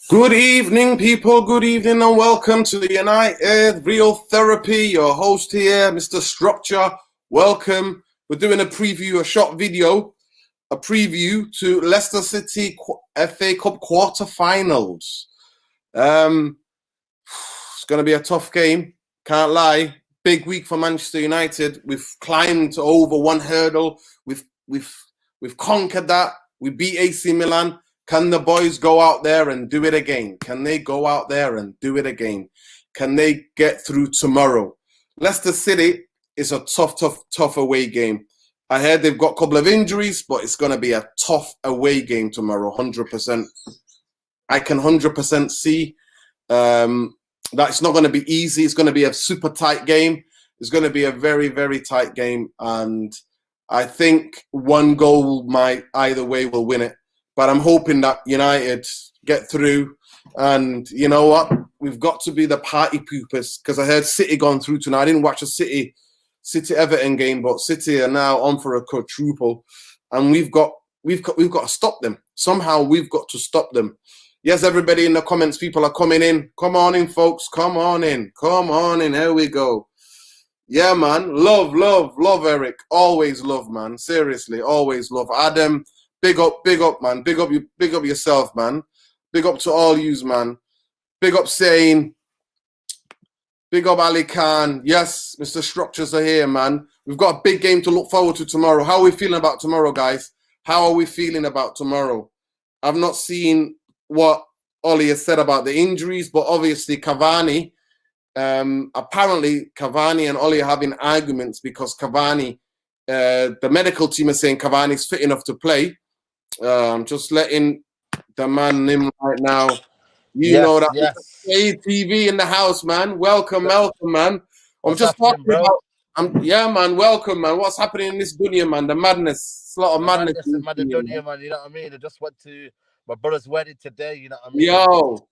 Good evening, people. Good evening, and welcome to the United Real Therapy. Your host here, Mr. Structure. Welcome. We're doing a preview, a short video, a preview to Leicester City FA Cup quarterfinals. It's going to be a tough game. Can't lie. Big week for Manchester United. We've climbed over one hurdle. We've conquered that. We beat AC Milan. Can the boys go out there and do it again? Can they go out there and do it again? Can they get through tomorrow? Leicester City is a tough away game. I heard they've got a couple of injuries, but it's going to be a tough away game tomorrow, 100%. I can 100% see that it's not going to be easy. It's going to be a super tight game. It's going to be a very, very tight game. And I think one goal might either way will win it. But I'm hoping that United get through. And you know what? We've got to be the party poopers, because I heard City gone through tonight. I didn't watch a City Everton game, but City are now on for a quadruple. And we've got to stop them. Somehow we've got to stop them. Yes, everybody in the comments, people are coming in. Come on in, folks. Come on in. Come on in. Here we go. Yeah, man. Love, Eric. Always love, man. Seriously, always love. Adam. Big up, man. Big up yourself, man. Big up to all yous, man. Big up Sane. Big up Ali Khan. Yes, Mr. Structures are here, man. We've got a big game to look forward to tomorrow. How are we feeling about tomorrow, guys? How are we feeling about tomorrow? I've not seen what Ollie has said about the injuries, but obviously Cavani, apparently Cavani and Ollie are having arguments because Cavani, the medical team is saying Cavani's fit enough to play. I'm just letting the man in right now. You know that. Yes. TV in the house, man. Welcome, man. I'm just talking about. Yeah, man. Welcome, man. What's happening in this dunya, man? The madness. It's a lot of madness. Man, you know what I mean? I just went to my brother's wedding today. You know what I mean? Yo.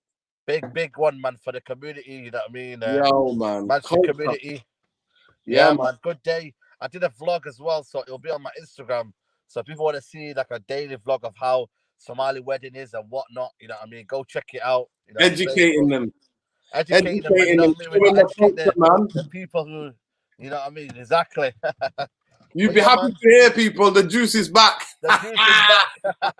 Big one, man, for the community. You know what I mean? Yo, man. Manchester community. Yeah, man. Good day. I did a vlog as well, so it'll be on my Instagram. So if people want to see like a daily vlog of how Somali wedding is and whatnot, you know what I mean? Go check it out. You know, educating them. Educating them. You know what I mean? Educate the people who, you know what I mean? Exactly. You'd be happy to hear, people. The juice is back. The juice is back.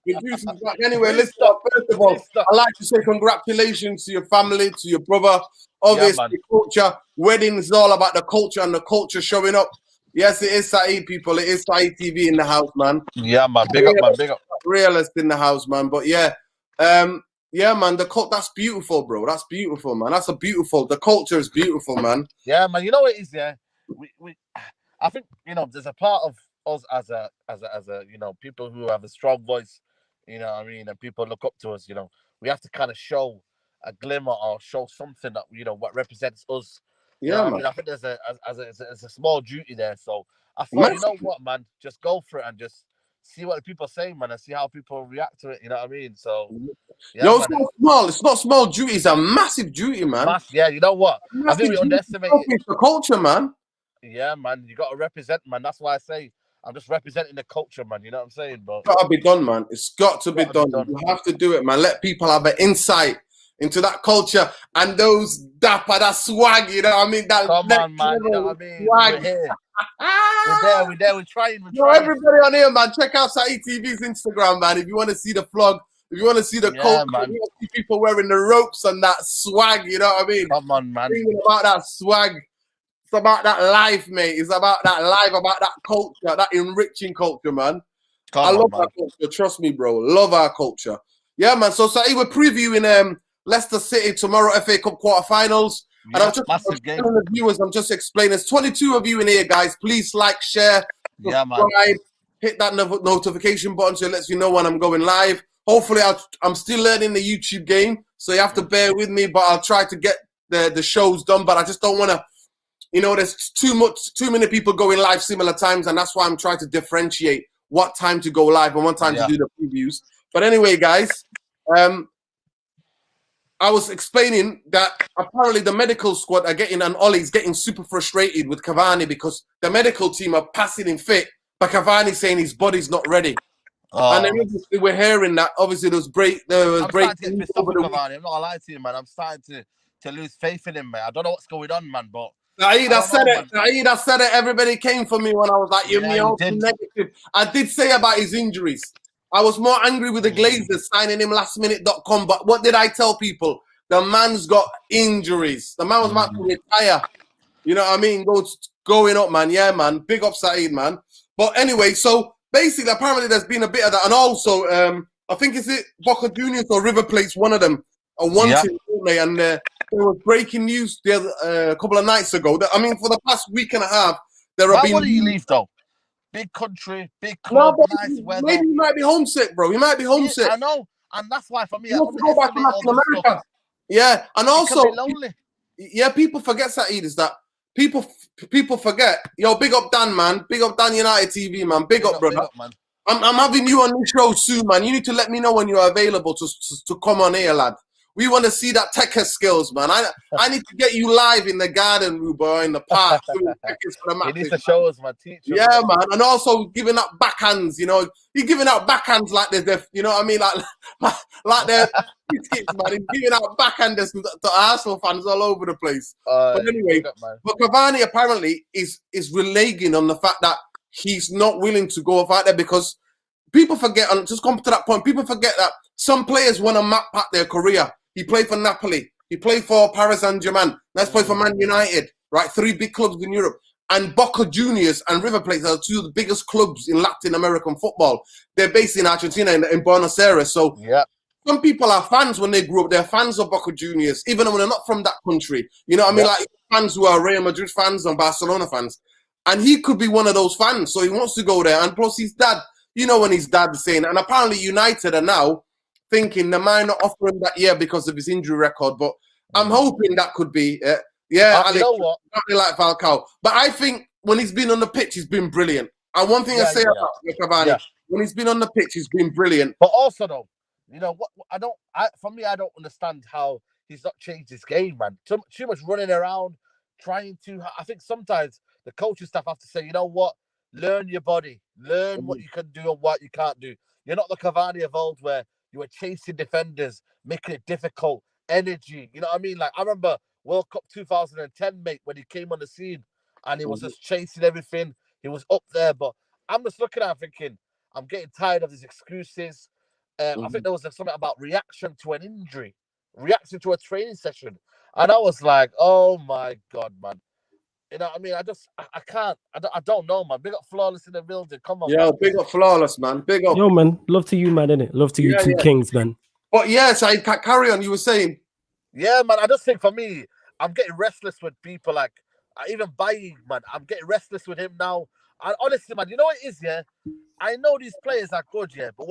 The juice is back. Anyway, let's start. First of all, I'd like to say congratulations to your family, to your brother. Obviously, culture. Wedding is all about the culture and the culture showing up. Yes, it is Saeed, people. It is Saeed TV in the house, man. Yeah, man. Big up, man. Big up. Realist in the house, man. But yeah, yeah, man. The cult, that's beautiful, bro. That's beautiful, man. That's a beautiful. The culture is beautiful, man. Yeah, man. You know what it is, yeah. I think, you know, there's a part of us as a you know, people who have a strong voice, you know what I mean, and people look up to us. You know, we have to kind of show a glimmer or show something that, you know, what represents us. Yeah, man. I mean, I think there's a small duty there. So I thought, you know what, man, just go for it and just see what the people say, man, and see how people react to it. You know what I mean? So yeah, no, it's not small. It's not small duty. It's a massive duty, man. Yeah, you know what? I think we underestimate the culture, man. Yeah, man, you got to represent, man. That's why I say I'm just representing the culture, man. You know what I'm saying? But it's got to be done, man. It's got to be done. You have to do it, man. Let people have an insight into that culture and those dapper, that swag, you know what I mean? That come on, man, you know what I mean? Swag. We're here. We're there. We're trying. Everybody on here, man, check out Saeed TV's Instagram, man. If you want to see the vlog, if you want to see the culture, man. You want to see people wearing the ropes and that swag, you know what I mean? Come on, man. Thinking about that swag. It's about that life, mate. It's about that life, about that culture, that enriching culture, man. I love our culture. Trust me, bro. Love our culture. Yeah, man. So Saeed, we're previewing Leicester City tomorrow FA Cup quarterfinals. Yeah, and I'm just telling the viewers, I'm just explaining. There's 22 of you in here, guys. Please like, share, subscribe, hit that notification button so it lets you know when I'm going live. Hopefully, I'm still learning the YouTube game, so you have to bear with me, but I'll try to get the shows done. But I just don't want to, you know, there's too many people going live similar times, and that's why I'm trying to differentiate what time to go live and what time to do the previews. But anyway, guys, I was explaining that apparently the medical squad are getting, and Ollie's getting super frustrated with Cavani because the medical team are passing him fit, but Cavani's saying his body's not ready. And then Oh, obviously we're hearing that obviously there was I'm starting to get breaking pissed off over with the week. Cavani. I'm not gonna lie to you, man. I'm starting to lose faith in him, man. I don't know what's going on, man, but I Saeed, don't know, man. I said it. Everybody came for me when I was like, Yeah, me you all did. negative. I did say about his injuries. I was more angry with the Mm. Glazers signing him lastminute.com. But what did I tell people? The man's got injuries. The man was about to retire. You know what I mean? Going up, man. Yeah, man. Big up Saeed, man. But anyway, so basically, apparently there's been a bit of that. And also, I think it's Boca Juniors or River Plate's one of them are wanting, don't they? And there was breaking news a couple of nights ago. I mean, for the past week and a half, there have Why been. would he leave though? Big country, big No, club, but nice weather. maybe he might be homesick, bro. He might be homesick. I know, and that's why for me, He I wants to go back to underestimate all Latin this stuff. America. Yeah, and It also, can be lonely. yeah, people forget Saeed is that people forget. Yo, big up Dan, man. Big up Dan United TV, man. Big up, brother. Big up, man. I'm having you on this show soon, man. You need to let me know when you're available to come on here, lad. We want to see that Tekka skills, man. I need to get you live in the garden, Rubo, in the park. He needs to show us, man. Teach us. Yeah, man. And also giving out backhands, you know. He's giving out backhands like they're, you know what I mean? Like they're biscuits, man. He's giving out backhanders to Arsenal fans all over the place. But anyway, but Cavani apparently is relating on the fact that he's not willing to go out there because people forget, and just come to that point, people forget that some players want to map out their career. He played for Napoli. He played for Paris Saint-Germain. Let's play for Man United, right? 3 big clubs in Europe. And Boca Juniors and River Plate are 2 of the biggest clubs in Latin American football. They're based in Argentina, in Buenos Aires. So some people are fans when they grew up. They're fans of Boca Juniors, even when they're not from that country. You know what I mean? Like fans who are Real Madrid fans and Barcelona fans. And he could be one of those fans. So he wants to go there. And plus his dad, you know when his dad is saying, and apparently United are now thinking they might not offer him that year because of his injury record. But I'm hoping that could be Alex, you know what? I really like Falcao. But I think when he's been on the pitch, he's been brilliant. And one thing I say about Cavani, when he's been on the pitch, he's been brilliant. But also, though, you know what? For me, I don't understand how he's not changed his game, man. Too much running around, trying to. I think sometimes the coaching staff have to say, you know what? Learn your body, learn what you can do and what you can't do. You're not the Cavani of old where you were chasing defenders, making it difficult, energy. You know what I mean? Like I remember World Cup 2010, mate, when he came on the scene and he was just chasing everything. He was up there, but I'm just looking at him thinking, I'm getting tired of these excuses. I think there was something about reaction to an injury, reaction to a training session. And I was like, oh my God, man. You know what I mean? I can't. I don't know, man. Big up Flawless in the building. Come on, yeah, man. big up Flawless, man. Big up. Yo, man. Love to you, man, innit? Love to you two kings, man. But yes, I carry on. You were saying. Yeah, man. I just think for me, I'm getting restless with people like even buying, man. I'm getting restless with him now. And honestly, man, you know what it is, yeah? I know these players are good, yeah, but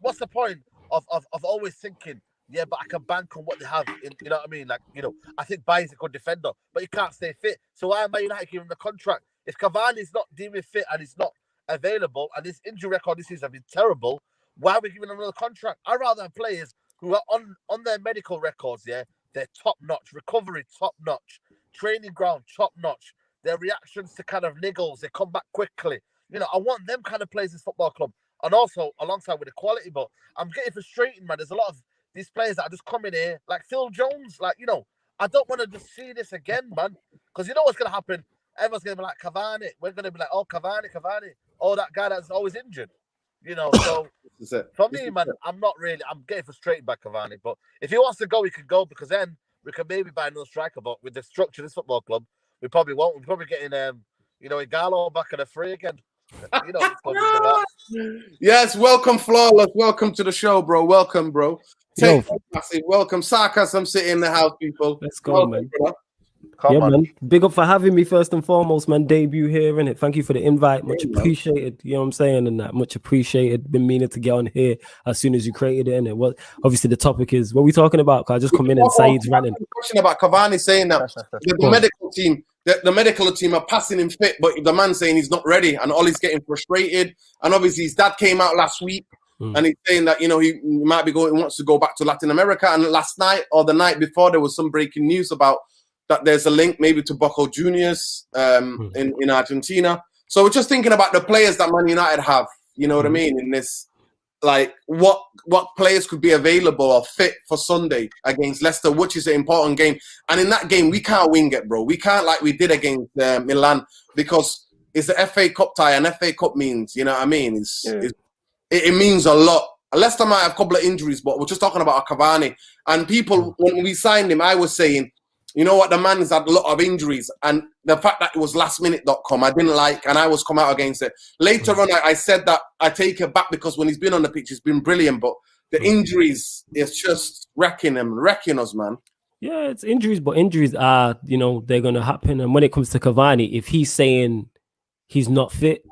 what's the point of always thinking, yeah, but I can bank on what they have, you know what I mean? Like, you know, I think Baye's a good defender, but he can't stay fit. So why am I United giving him the contract? If Cavani's not deemed fit and he's not available, and his injury record this season has been terrible, why are we giving him another contract? I'd rather have players who are on their medical records, yeah, they're top-notch, recovery top-notch, training ground top-notch, their reactions to kind of niggles, they come back quickly. You know, I want them kind of players in this football club. And also, alongside with the quality, but I'm getting frustrated, man. There's a lot of these players that are just coming here, like Phil Jones. Like, you know, I don't want to just see this again, man. Because you know what's going to happen? Everyone's going to be like, Cavani. We're going to be like, oh, Cavani. Oh, that guy that's always injured. You know, so for me, man, I'm getting frustrated by Cavani. But if he wants to go, he can go, because then we can maybe buy another striker. But with the structure of this football club, we probably won't. We're probably getting, Igalo back on a free again. You know, yes, welcome, Flawless. Welcome to the show, bro. Welcome, bro. Welcome, Sarcasm City in the house, people. Let's go, welcome, man. Man. Big up for having me first and foremost, man. Debut here, innit? Thank you for the invite. Much appreciated. You know what I'm saying? And that much appreciated. Been meaning to get on here as soon as you created it, innit? What obviously the topic is what we talking about? Cause I just come in and Saeed's ranting. Question about Cavani saying that the medical team. The medical team are passing him fit, but the man's saying he's not ready, and Ollie's getting frustrated. And obviously, his dad came out last week, and he's saying that, you know, he might be wants to go back to Latin America. And last night or the night before, there was some breaking news about that there's a link maybe to Boca Juniors in Argentina. So we're just thinking about the players that Man United have, you know what I mean, in this like what players could be available or fit for Sunday against Leicester, which is an important game. And in that game, we can't wing it, bro. We can't like we did against Milan, because it's the FA Cup tie, and FA Cup means, you know what I mean? It means a lot. Leicester might have a couple of injuries, but we're just talking about Cavani. And people, when we signed him, I was saying, you know what, the man's had a lot of injuries, and the fact that it was lastminute.com, I didn't like, and I was come out against it. Later on, I said that I take it back, because when he's been on the pitch, he's been brilliant, but the injuries is just wrecking us, man. Yeah, it's injuries, but injuries are, you know, they're going to happen. And when it comes to Cavani, if he's saying he's not fit,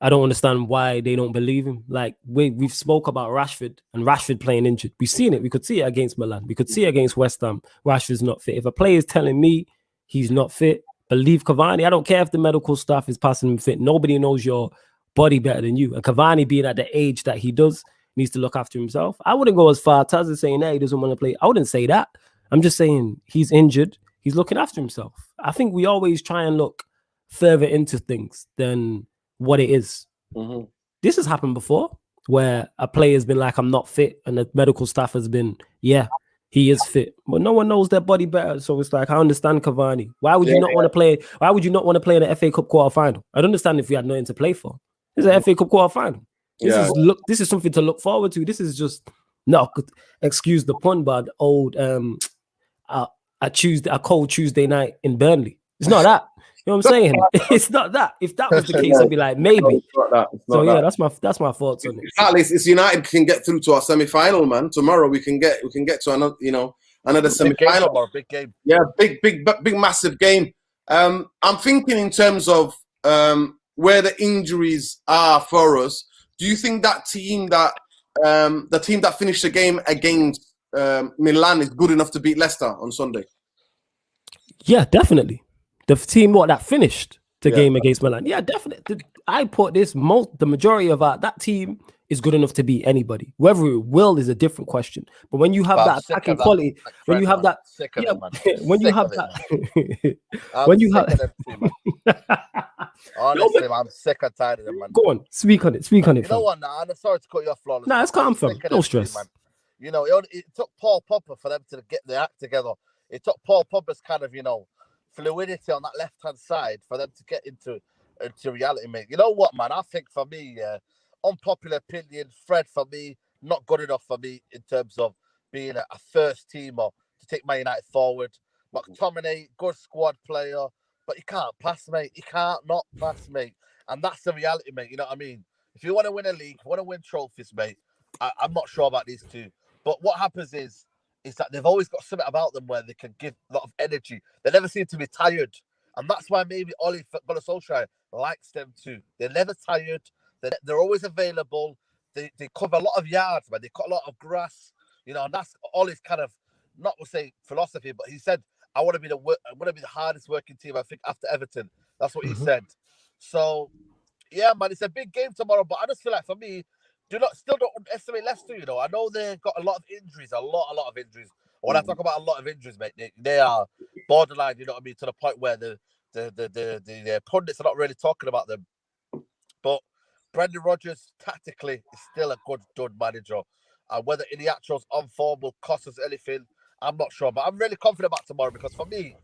I don't understand why they don't believe him. Like, we've spoke about Rashford, and Rashford playing injured. We've seen it. We could see it against Milan. We could see it against West Ham. Rashford's not fit. If a player is telling me he's not fit, believe Cavani. I don't care if the medical staff is passing him fit. Nobody knows your body better than you. And Cavani, being at the age that he does, needs to look after himself. I wouldn't go as far as saying that he doesn't want to play. I wouldn't say that. I'm just saying he's injured. He's looking after himself. I think we always try and look further into things than what it is. Mm-hmm. This has happened before, where a player has been like, I'm not fit, and the medical staff has been, yeah, he is fit, but no one knows their body better. So it's like, I understand Cavani. Why would you not want to play? Why would you not want to play in the FA Cup quarterfinal? I'd understand if you had nothing to play for. It's an FA Cup quarterfinal. This is something to look forward to. This is just, no, excuse the pun, but old a cold Tuesday night in Burnley. It's not that. You know what I'm saying? It's not that. If that was the case, I'd be like, maybe. That's my thoughts on it. At least it's United can get through to our semi-final, man. Tomorrow we can get to another semi-final. Big game. Yeah, big, massive game. I'm thinking in terms of where the injuries are for us. Do you think that the team that finished the game against Milan is good enough to beat Leicester on Sunday? Yeah, definitely. The team that finished the game against Milan. Yeah, definitely. I put this, the majority of that team is good enough to beat anybody. Whether it will is a different question. But when you have that attacking quality, when you have that, honestly, I'm sick and tired of them, man. Go on, speak on it. You know what? Nah, I'm sorry to cut you off, Flawless. Nah, it's calm, fam. No stress. Man. You know, it took Paul Pogba for them to get the act together. It took Paul Pogba's kind of, fluidity on that left-hand side for them to get into reality, mate. You know what, man? I think for me, unpopular opinion, Fred, for me, not good enough for me in terms of being a first teamer to take Man United forward. McTominay, good squad player, but he can't pass, mate. He can't not pass, mate. And that's the reality, mate. You know what I mean? If you want to win a league, want to win trophies, mate, I'm not sure about these two. But what happens is that they've always got something about them where they can give a lot of energy. They never seem to be tired. And that's why maybe Ole Gunnar Solskjaer likes them too. They're never tired. They're always available. They cover a lot of yards, man. They cut a lot of grass. And that's Ole's kind of, not to say philosophy, but he said, I want to be the hardest working team, I think, after Everton. That's what he said. So, yeah, man, it's a big game tomorrow. But I just feel like, for me, still don't underestimate Leicester. I know they've got a lot of injuries, a lot of injuries. When I talk about a lot of injuries, mate, they are borderline. You know what I mean? To the point where the pundits are not really talking about them. But Brendan Rodgers, tactically, is still a good manager. And whether Iniestro's on form will cost us anything, I'm not sure. But I'm really confident about tomorrow, because for me,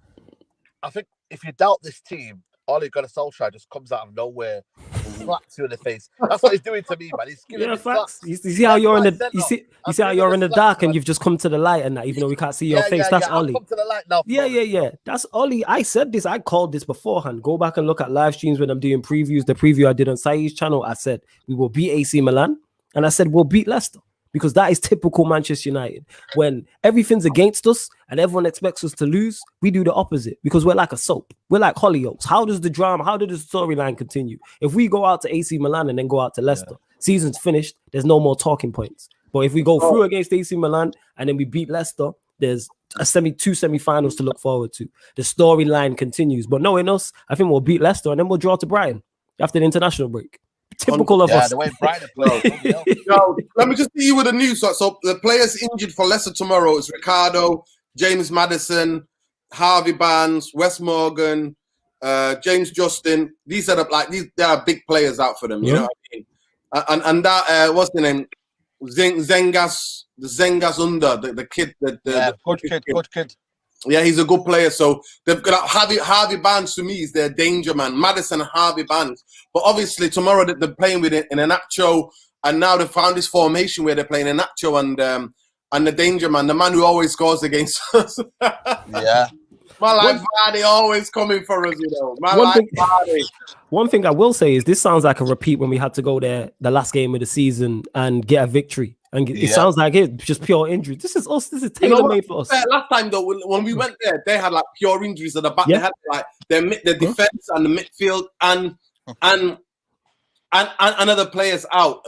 I think if you doubt this team, Ole Gunnar Solskjaer just comes out of nowhere and slaps you in the face. That's what he's doing to me, man. He's giving me facts. You see how you're in the you see how you're in the dark, and you've just come to the light, and that even though we can't see your face, that's Ole. Come to the light now. Yeah. That's Ole. I said this. I called this beforehand. Go back and look at live streams when I'm doing previews. The preview I did on Saeed's channel, I said we will beat AC Milan, and I said we'll beat Leicester. Because that is typical Manchester United. When everything's against us and everyone expects us to lose, we do the opposite, because we're like a soap. We're like Hollyoaks. How does the storyline continue? If we go out to AC Milan and then go out to Leicester, season's finished, there's no more talking points. But if we go through against AC Milan and then we beat Leicester, there's two semi-finals to look forward to. The storyline continues. But knowing us, I think we'll beat Leicester and then we'll draw to Brighton after the international break. Typical of us. The way Brighton plays. Let me just see you with the news. So the players injured for Leicester tomorrow is Ricardo, James Maddison, Harvey Barnes, Wes Morgan, James Justin. These are there are big players out for them. You know what I mean? And that what's the name? Zengas under the kid. Good kid. Yeah, he's a good player. So they've got Harvey Barnes. To me, is their danger man. Madison and Harvey Barnes. But obviously tomorrow they're playing with it in an Nacho, and now they found this formation where they're playing a Nacho and the danger man, the man who always scores against us. Yeah. Vardy always coming for us, you know. One thing I will say is this sounds like a repeat when we had to go there the last game of the season and get a victory. And it sounds like it's just pure injury. This is us. This is tailor-made for us. Last time though, when we went there, they had like pure injuries at the back. They had like their defense and the midfield and other players out.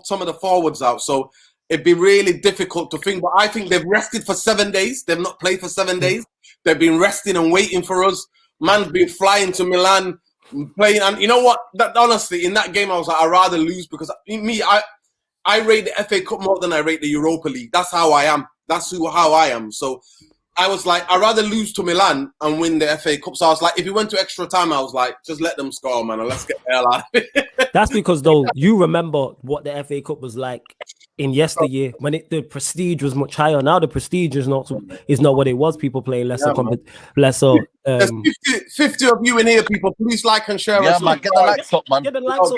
Some of the forwards out. So it'd be really difficult to think. But I think they've rested for 7 days. They've not played for 7 days. They've been resting and waiting for us. Man's been flying to Milan, playing. And you know what? Honestly, in that game, I was like, I'd rather lose because I rate the FA Cup more than I rate the Europa League. That's how I am. That's how I am. So I was like, I'd rather lose to Milan and win the FA Cup. So I was like, if we went to extra time, I was like, just let them score, man, and let's get the hell out of it. That's because, though, you remember what the FA Cup was like in yesteryear when the prestige was much higher. Now the prestige is not what it was. People playing lesser. 50 of you in here, people. Please like and share. Yeah, man, get the likes up, man. Get the likes up,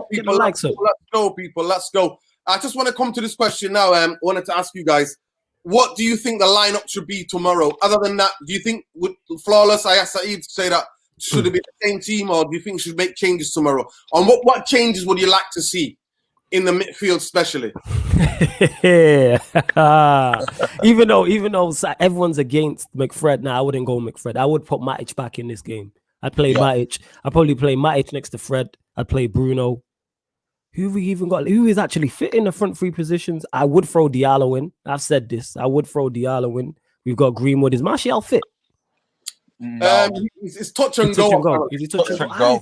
people. Get the likes up. Let's go, people. Let's go. I just want to come to this question now. I wanted to ask you guys, what do you think the lineup should be tomorrow? Other than that, do you think with Flawless, I asked Saeed to say that, should it be the same team, or do you think we should make changes tomorrow? And what changes would you like to see in the midfield, especially? even though everyone's against McFred, now I wouldn't go McFred. I would put Matic back in this game. I'd play Matic. I'd probably play Matic next to Fred. I'd play Bruno. Who have we even got? Who is actually fit in the front three positions? I would throw Diallo in. I've said this. I would throw Diallo in. We've got Greenwood. Is Martial fit? No. It's touch and go. Is he touch and go?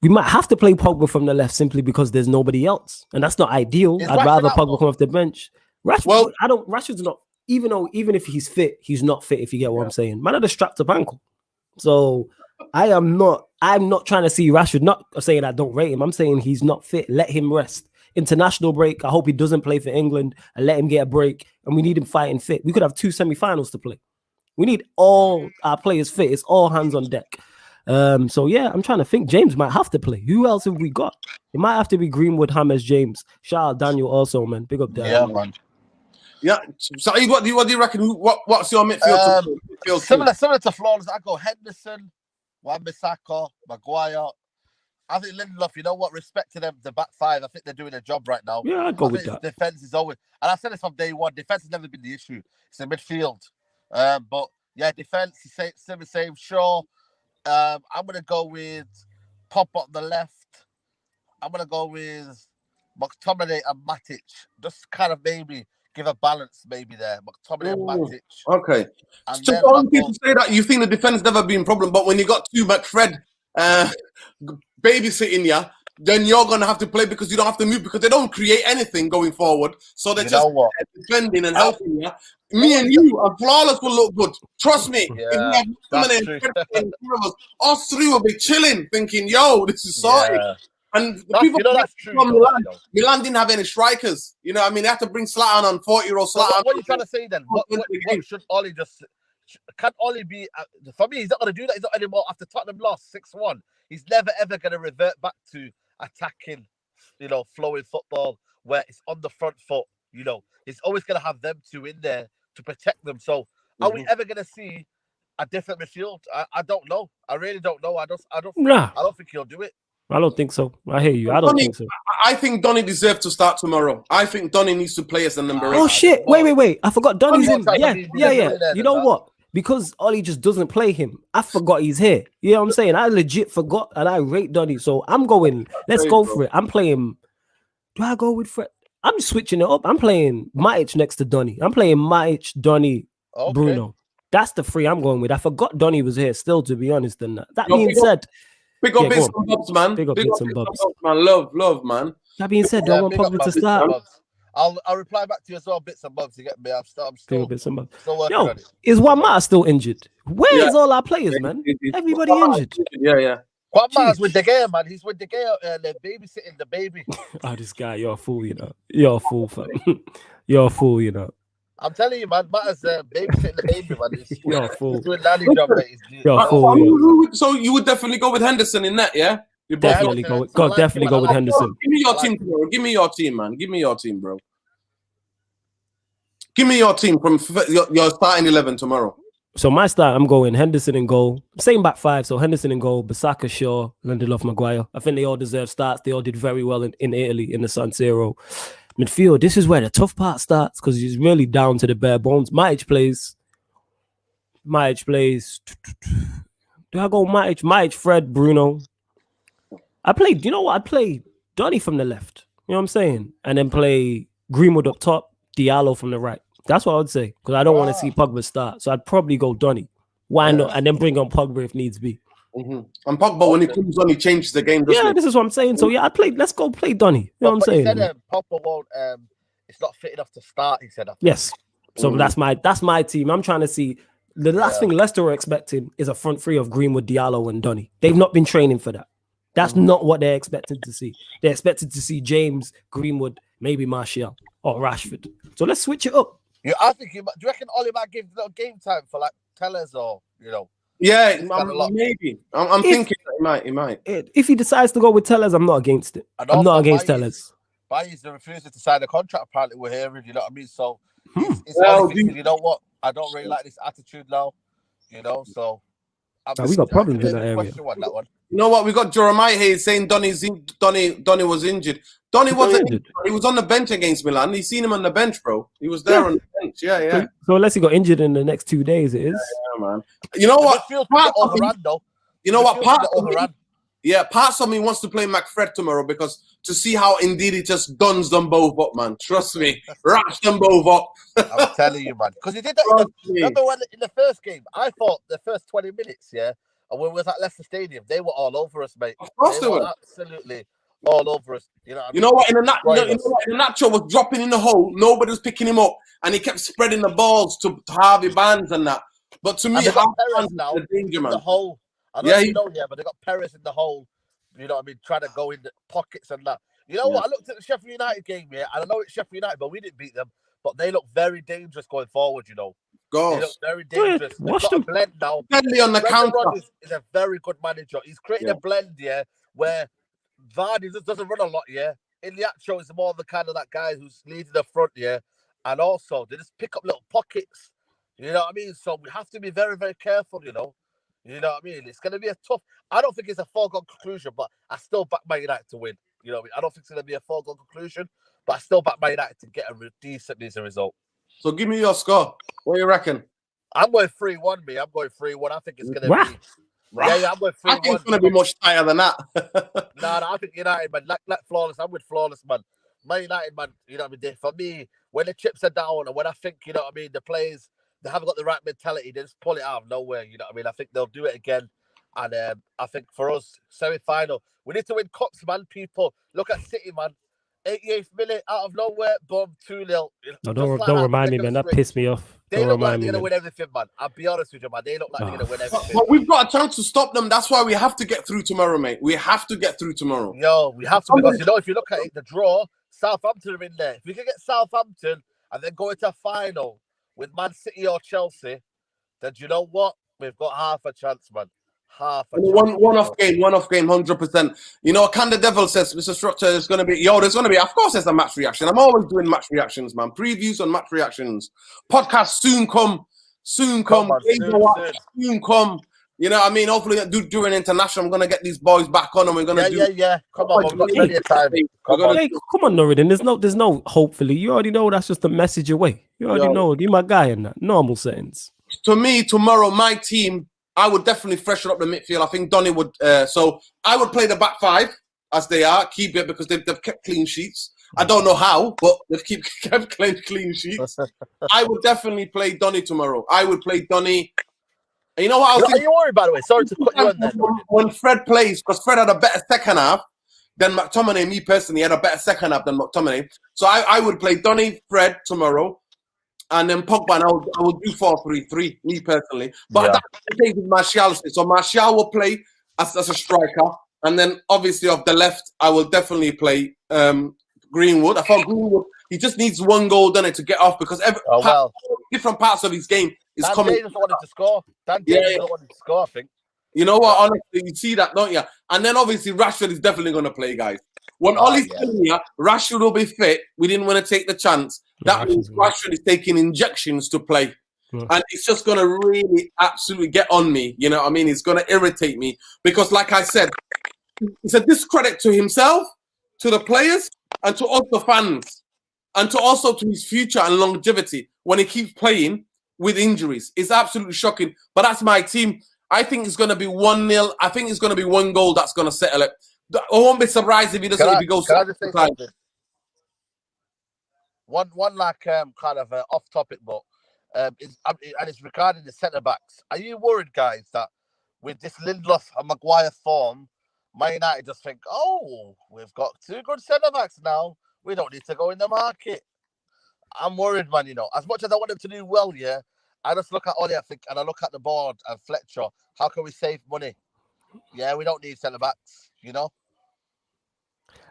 We might have to play Pogba from the left simply because there's nobody else, and that's not ideal. I'd rather Pogba come off the bench. Rashford's not. Even if he's fit, he's not fit. If you get what I'm saying, man, had a strapped up ankle. So I'm not trying to see Rashford. Not saying I don't rate him. I'm saying he's not fit. Let him rest. International break. I hope he doesn't play for England and let him get a break. And we need him fighting fit. We could have 2 semi-finals to play. We need all our players fit. It's all hands on deck. So yeah, I'm trying to think. James might have to play. Who else have we got? It might have to be Greenwood, James, James. Shout out Daniel also, man. Big up Daniel. Yeah, man. Yeah. So what do you reckon? What's your midfield? Similar to Flawless. I go Henderson, Wan-Bissaka, Maguire. I think Lindelof, you know what? Respect to them, the back five. I think they're doing a job right now. Yeah, I'd go with that. Defense is always, and I've said this from day one. Defense has never been the issue. It's the midfield. But yeah, defense. Same. Sure. I'm gonna go with Pop on the left. I'm gonna go with McTominay and Matic. Just kind of maybe give a balance, maybe there. McTominay and Matic. Okay. And so some people say that you think the defense never been a problem, but when you got 2 McFred babysitting you, then you're gonna have to play because you don't have to move because they don't create anything going forward. So they're just defending and helping you. Me and you and Flawless will look good. Trust me. Yeah, if we have us 3 will be chilling, thinking, "Yo, this is sorted." Yeah. And the people that's true. from Milan didn't have any strikers. You know what I mean? They had to bring Zlatan on, 40-year-old Zlatan. What are you trying to say then? What should Ollie just... Can Ollie be... for me, he's not going to do that. He's not anymore. After Tottenham lost 6-1, he's never, ever going to revert back to attacking, flowing football where it's on the front foot. He's always going to have them 2 in there to protect them. So are we ever going to see a different midfield? I don't know. I really don't know. I don't think he'll do it. I don't think so. I hear you. I don't think so. I think Donny deserves to start tomorrow. I think Donny needs to play as the number 8. Oh shit! Wait! I forgot Donny's in. Yeah. You know what? Because Ollie just doesn't play him, I forgot he's here. You know what I'm saying? I legit forgot, and I rate Donny. So I'm going. Let's go for it. I'm playing. Do I go with Fred? I'm switching it up. I'm playing Matic next to Donny. I'm playing Matic, Donny, Bruno. That's the 3 I'm going with. I forgot Donny was here still, to be honest. And that being said. Big up bits and bobs, man. Big up bits and bobs, man. Love, man. That being said, do I want Pogba to start? I'll reply back to you as well, bits and bobs. You get me? I'm still bits and bobs. Still working on it. Is Juan Mata still injured? Where is all our players, man? Everybody injured. Yeah. What matters with De Gea, man? He's with De Gea, babysitting the baby. Oh, this guy, you're a fool, you know. You're a fool, fam. You're a fool, you know. I'm telling you, man. Matters babysitting the baby, man. You're a fool. He's doing nanny job, mate. You're a fool. So you would definitely go with Henderson in that, yeah? Definitely go with definitely go with Henderson. Give me your team, bro. Give me your team, man. Give me your team, bro. Give me your team from your starting 11 tomorrow. So my start, I'm going Henderson in goal. Same back five. So Henderson in goal, Bissaka, Shaw, Lindelof, Maguire. I think they all deserve starts. They all did very well in Italy in the San Siro. Midfield, this is where the tough part starts because he's really down to the bare bones. Matic plays. Do I go Matic, Fred, Bruno? I played Donny from the left. You know what I'm saying? And then play Greenwood up top, Diallo from the right. That's what I would say because I don't want to see Pogba start. So I'd probably go Donny. Why not? And then bring on Pogba if needs be. Mm-hmm. And Pogba, when he comes on, he changes the game. Yeah, this is what I'm saying. So yeah, let's go play Donny. You know what I'm saying? He said Pogba won't. It's not fit enough to start. He said. Yes. So that's my team. I'm trying to see. The last thing Leicester were expecting is a front three of Greenwood, Diallo, and Donny. They've not been training for that. That's not what they're expected to see. They're expected to see James, Greenwood, maybe Martial or Rashford. So let's switch it up. Yeah, I think do you reckon Ollie might give a little game time for like Tellers or Yeah, maybe. I'm thinking that he might. If he decides to go with Tellers, I'm not against it. I'm not against Tellers. Bailly's refusing to sign a contract. Apparently, we're hearing. You know what I mean? So it's thinking, you know what? I don't really like this attitude now. You know, so we got problems in that area. That one. You know what? We got Jeremiah here saying Donny was injured. Donny wasn't injured. He was on the bench against Milan. You seen him on the bench, bro. He was there on the bench. Yeah. So unless he got injured in the next 2 days, it is. Yeah, man. You know what? Parts of me wants to play McFred tomorrow because to see how indeed he just guns them both up, man. Trust me. Rash them both up. I'm telling you, man. Because he did that. Remember when in the first game, I thought the first 20 minutes, and when we was at Leicester Stadium, they were all over us, mate. Of course they were. Absolutely all over us. You know what? In the Nacho was dropping in the hole. Nobody was picking him up. And he kept spreading the balls to Harvey Barnes and that. But to me, Harvey Barnes is the danger, man. The hole. I don't know, but they got Perez in the hole. You know what I mean? Trying to go in the pockets and that. You know what? I looked at the Sheffield United game here, and I know it's Sheffield United, but we didn't beat them. But they look very dangerous going forward, you know. Gosh. They look very dangerous. They've got a blend now. Deadly on the counter. Is a very good manager. He's created a blend, where Vardy just doesn't run a lot, In the actual, is more the kind of that guy who's leading the front, And also, they just pick up little pockets. You know what I mean? So we have to be very, very careful, You know what I mean? It's going to be a tough... I don't think it's a foregone conclusion, but I still back Man United to win. You know what I mean? I don't think it's going to be a foregone conclusion, but I still back Man United to get a decent result. So give me your score. What do you reckon? I'm going 3-1, me. I'm going 3-1. I think it's going to be... Yeah, I'm going 3-1. I think it's going to be much tighter than that. No, I think United, man. Like flawless. I'm with flawless, man. Man United, man. You know what I mean? For me, when the chips are down and when I think, you know what I mean, the players... They haven't got the right mentality. They just pull it out of nowhere. You know what I mean? I think they'll do it again. And I think for us, semi-final, we need to win cups, man. People, look at City, man. 88th minute, out of nowhere, boom, 2-0. No, don't remind me, man. That pissed me off. They look like they're going to win everything, man. I'll be honest with you, man. They look like they're going to win everything. But we've got a chance to stop them. That's why we have to get through tomorrow, mate. We have to get through tomorrow. Yo, we have to. Because, if you look at it, the draw, Southampton are in there. If we can get Southampton and then go into a final with Man City or Chelsea, then do you know what? We've got half a chance, man. Half a chance. One off game, 100%. You know, Can the Devil says, Mr. Structure, there's going to be, of course there's a match reaction. I'm always doing match reactions, man. Previews on match reactions. Podcast soon come. Soon come. You know what I mean? Hopefully during international, I'm going to get these boys back on and we're going to do... Yeah. Come on, we've got plenty of time. Come on, Norridin. There's no hopefully. You already know that's just a message away. You already know. You're my guy in that. Normal settings. To me, tomorrow, my team, I would definitely freshen up the midfield. I think Donny would... so I would play the back five as they are. Keep it because they've kept clean sheets. I don't know how, but they've kept clean sheets. I would definitely play Donny tomorrow. I would play Donny... And you know what I was thinking? Are you worried, by the way? Sorry to cut you on there. When Fred plays, because Fred had a better second half than McTominay. Me personally, had a better second half than McTominay. So I would play Donny, Fred tomorrow, and then Pogba. And I would do 4-3-3. Me personally, but that's the case with Martial. So Martial will play as a striker. And then obviously off the left, I will definitely play Greenwood. I thought Greenwood, he just needs one goal, done it, to get off, because different parts of his game is coming. Dan wanted to score. Dan Davies wanted to score, I think. You know what? Honestly, you see that, don't you? And then obviously Rashford is definitely going to play, guys. When Ollie's telling you Rashford will be fit, we didn't want to take the chance. That means Rashford is taking injections to play. And it's just going to really absolutely get on me. You know what I mean? It's going to irritate me because, like I said, it's a discredit to himself, to the players, and to us, the fans, and to also to his future and longevity when he keeps playing with injuries. It's absolutely shocking. But that's my team. I think it's going to be 1-0. I think it's going to be 1 goal that's going to settle it. I won't be surprised if he doesn't. If he goes. Can I just say something? One like kind of off topic, but it's regarding the centre backs. Are you worried, guys, that with this Lindelof and Maguire form, Man United just think, oh, we've got 2 good centre backs now. We don't need to go in the market. I'm worried, man. You know, as much as I want them to do well, I just look at Ollie, I think, and I look at the board and Fletcher. How can we save money? Yeah, we don't need centre backs. You know.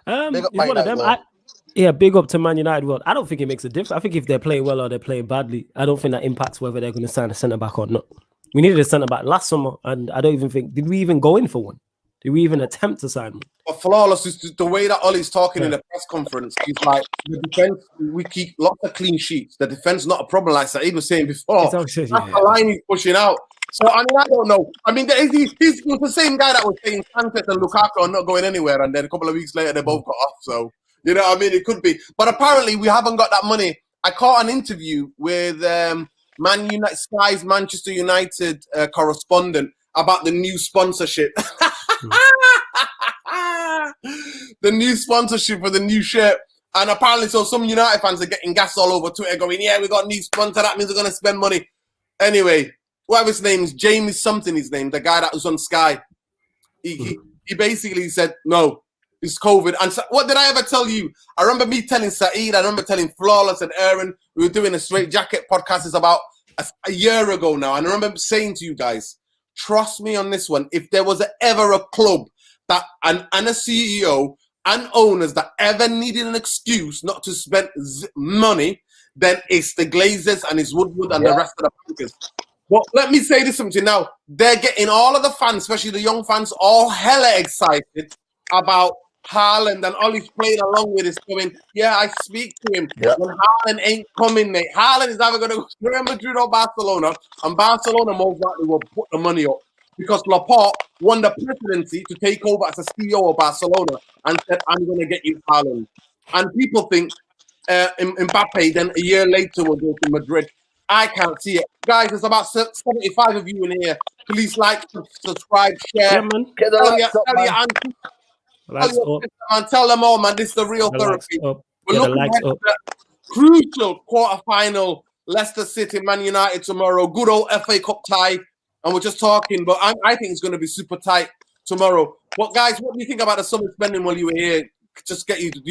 It's one of them. Big up to Man United world. I don't think it makes a difference. I think if they're playing well or they're playing badly, I don't think that impacts whether they're going to sign a centre back or not. We needed a centre back last summer, and I don't even think, did we even go in for one? Did we even attempt to sign one? But flawless is the way that Ollie's talking in the press conference. He's like, the defense, we keep lots of clean sheets. The defense not a problem, like Saeed was saying before. That's the line he's pushing out. So I mean, I don't know. I mean, he's the same guy that was saying Sanchez and Lukaku are not going anywhere, and then a couple of weeks later they both got off. So you know what I mean? It could be. But apparently we haven't got that money. I caught an interview with Man United, Sky's Manchester United correspondent about the new sponsorship. The new sponsorship for the new shirt. And apparently, so some United fans are getting gas all over Twitter going, yeah, we got a new sponsor. That means we're going to spend money. Anyway, whatever his name is, James something his name, the guy that was on Sky. He basically said, no, it's COVID. And so, what did I ever tell you? I remember me telling Saeed, I remember telling Flawless and Aaron, we were doing a Straight Jacket podcast. It's about a year ago now. And I remember saying to you guys, trust me on this one. If there was ever a club that and a CEO and owners that ever needed an excuse not to spend money, then it's the Glazers and it's Woodward and the rest of the bankers. Well, let me say this something now. They're getting all of the fans, especially the young fans, all hella excited about Haaland, and Ollie's playing along with this, going, yeah, I speak to him. When Haaland ain't coming, mate. Haaland is either going to go to Real Madrid or Barcelona, and Barcelona most likely will put the money up because Laporte won the presidency to take over as a CEO of Barcelona and said, I'm going to get you Haaland. And people think Mbappe then a year later will go to Madrid. I can't see it. Guys, there's about 75 of you in here. Please like, subscribe, share. Tell your auntie. And tell them all, man, this is the real therapy. We're looking at the crucial quarter-final Leicester City, Man United tomorrow. Good old FA Cup tie. And we're just talking, but I think it's going to be super tight tomorrow. But guys, what do you think about the summer spending while you were here? Just get you. Do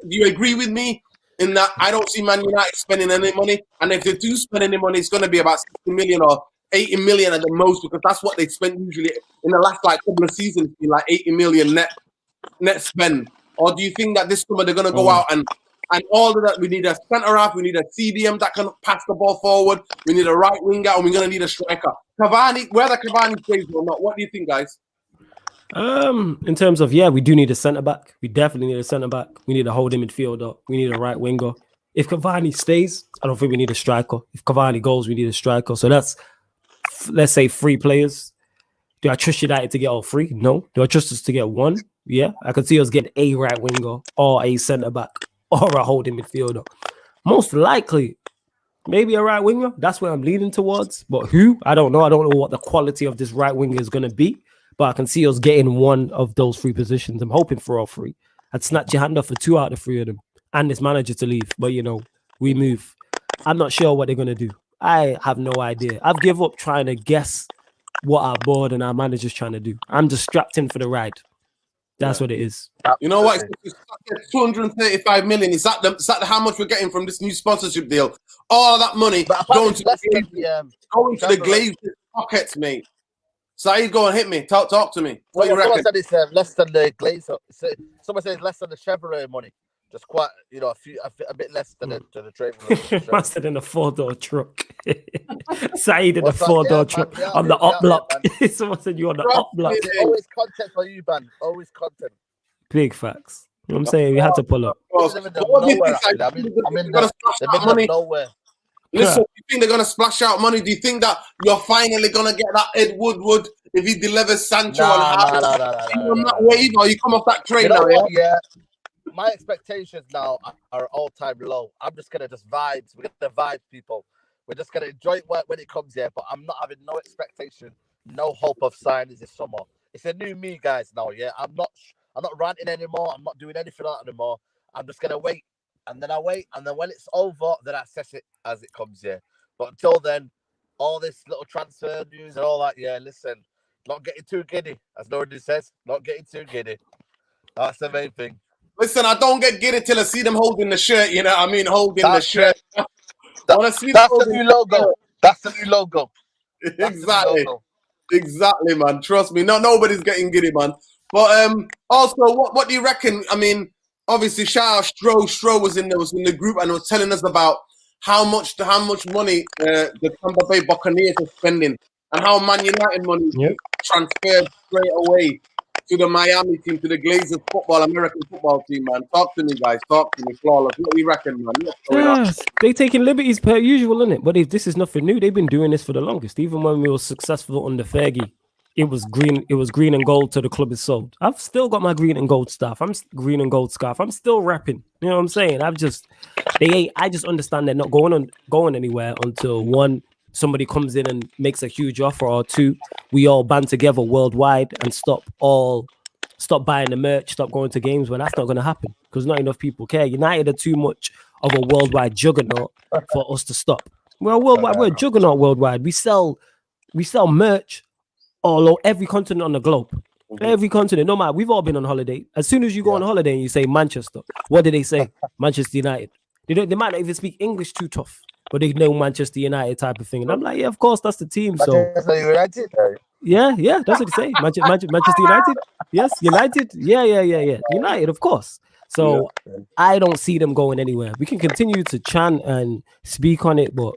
you agree with me in that I don't see Man United spending any money? And if they do spend any money, it's going to be about 60 million or 80 million at the most, because that's what they spent usually in the last couple of seasons, like 80 million net spend. Or do you think that this summer they're going to go out and all of that? We need a centre half, we need a CDM that can pass the ball forward, we need a right winger, and we're going to need a striker. Cavani, whether Cavani plays or not, what do you think, guys? In terms of, we do need a centre back. We definitely need a centre back. We need a holding midfielder. We need a right winger. If Cavani stays, I don't think we need a striker. If Cavani goes, we need a striker. So that's, let's say, 3 players. Do I trust United to get all 3? No. Do I trust us to get 1? Yeah. I could see us get a right winger or a centre back or a holding midfielder. Most likely, maybe a right winger. That's where I'm leaning towards. But who? I don't know. I don't know what the quality of this right winger is going to be. But I can see us getting one of those 3 positions. I'm hoping for all 3. I'd snatch your hand off for 2 out of 3 of them. And this manager to leave. But, we move. I'm not sure what they're going to do. I have no idea. I've given up trying to guess what our board and our manager's trying to do. I'm just strapped in for the ride. That's what it is. You know what? It's 235 million. Is that how much we're getting from this new sponsorship deal? All of that money going to the Glazers pockets, mate. Saeed, go and hit me. Talk to me. What you Someone reckon? said it's less than the Glazer. Someone said it's less than the Chevrolet money. Just quite, a bit less than the trade. Faster than a 4-door truck. Saeed in a What's that? 4-door Yeah, truck man, on the we out up here, block. man. Someone said you on the up block. Always content for you, man. Always content. Big facts. You know what I'm saying? We had to pull up. What I'm in do the you middle of think, nowhere, Saeed? actually. I'm in They're gonna splash the out middle money. of nowhere. Listen, you think they're gonna splash out money? Do you think that you're finally gonna get that Ed Woodward if he delivers Sancho and Harry? Nah. Are you on that wave or you come off that train You know now? what? Yeah. My expectations now are all-time low. I'm just gonna vibes. We're gonna vibe, people. We're just gonna enjoy it when it comes here. But I'm not having no expectation, no hope of signings this summer. It's a new me, guys. Now, yeah. I'm not ranting anymore. I'm not doing anything like that anymore. I'm just gonna wait, and then I wait, and then when it's over, then I assess it as it comes here. But until then, all this little transfer news and all that, yeah. Listen, not getting too giddy, as Nordy says. Not getting too giddy. That's the main thing. Listen, I don't get giddy till I see them holding the shirt. You know what I mean? Holding the shirt. I want to see That's the new logo. That's the new logo. Exactly, man. Trust me. Nobody's getting giddy, man. But also, what do you reckon? I mean, obviously, shout out Stro was in the group and was telling us about how much money the Tampa Bay Buccaneers are spending and how Man United money transferred straight away to the Miami team, to the Glazers American football team, man. Talk to me, guys. Talk to me, Flawless. What do you reckon, man? What's going on? They taking liberties per usual, isn't it? But this is nothing new. They've been doing this for the longest. Even when we were successful under Fergie, it was green and gold to the club is sold. I've still got my green and gold stuff. I'm green and gold scarf. I'm still rapping. You know what I'm saying? I just understand they're not going anywhere until one, somebody comes in and makes a huge offer, or two, we all band together worldwide and stop buying the merch, stop going to games, when that's not going to happen because not enough people care. United are too much of a worldwide juggernaut for us to stop. We're a juggernaut worldwide. We sell merch all over every continent on the globe. Every continent, no matter. We've all been on holiday. As soon as you go on holiday and you say Manchester, what do they say? Manchester United. They might not even speak English too tough, but they know Manchester United type of thing. And I'm like, yeah, of course, that's the team. So yeah, that's what they say. Manchester United. Yes, United. Yeah. United, of course. So I don't see them going anywhere. We can continue to chant and speak on it, but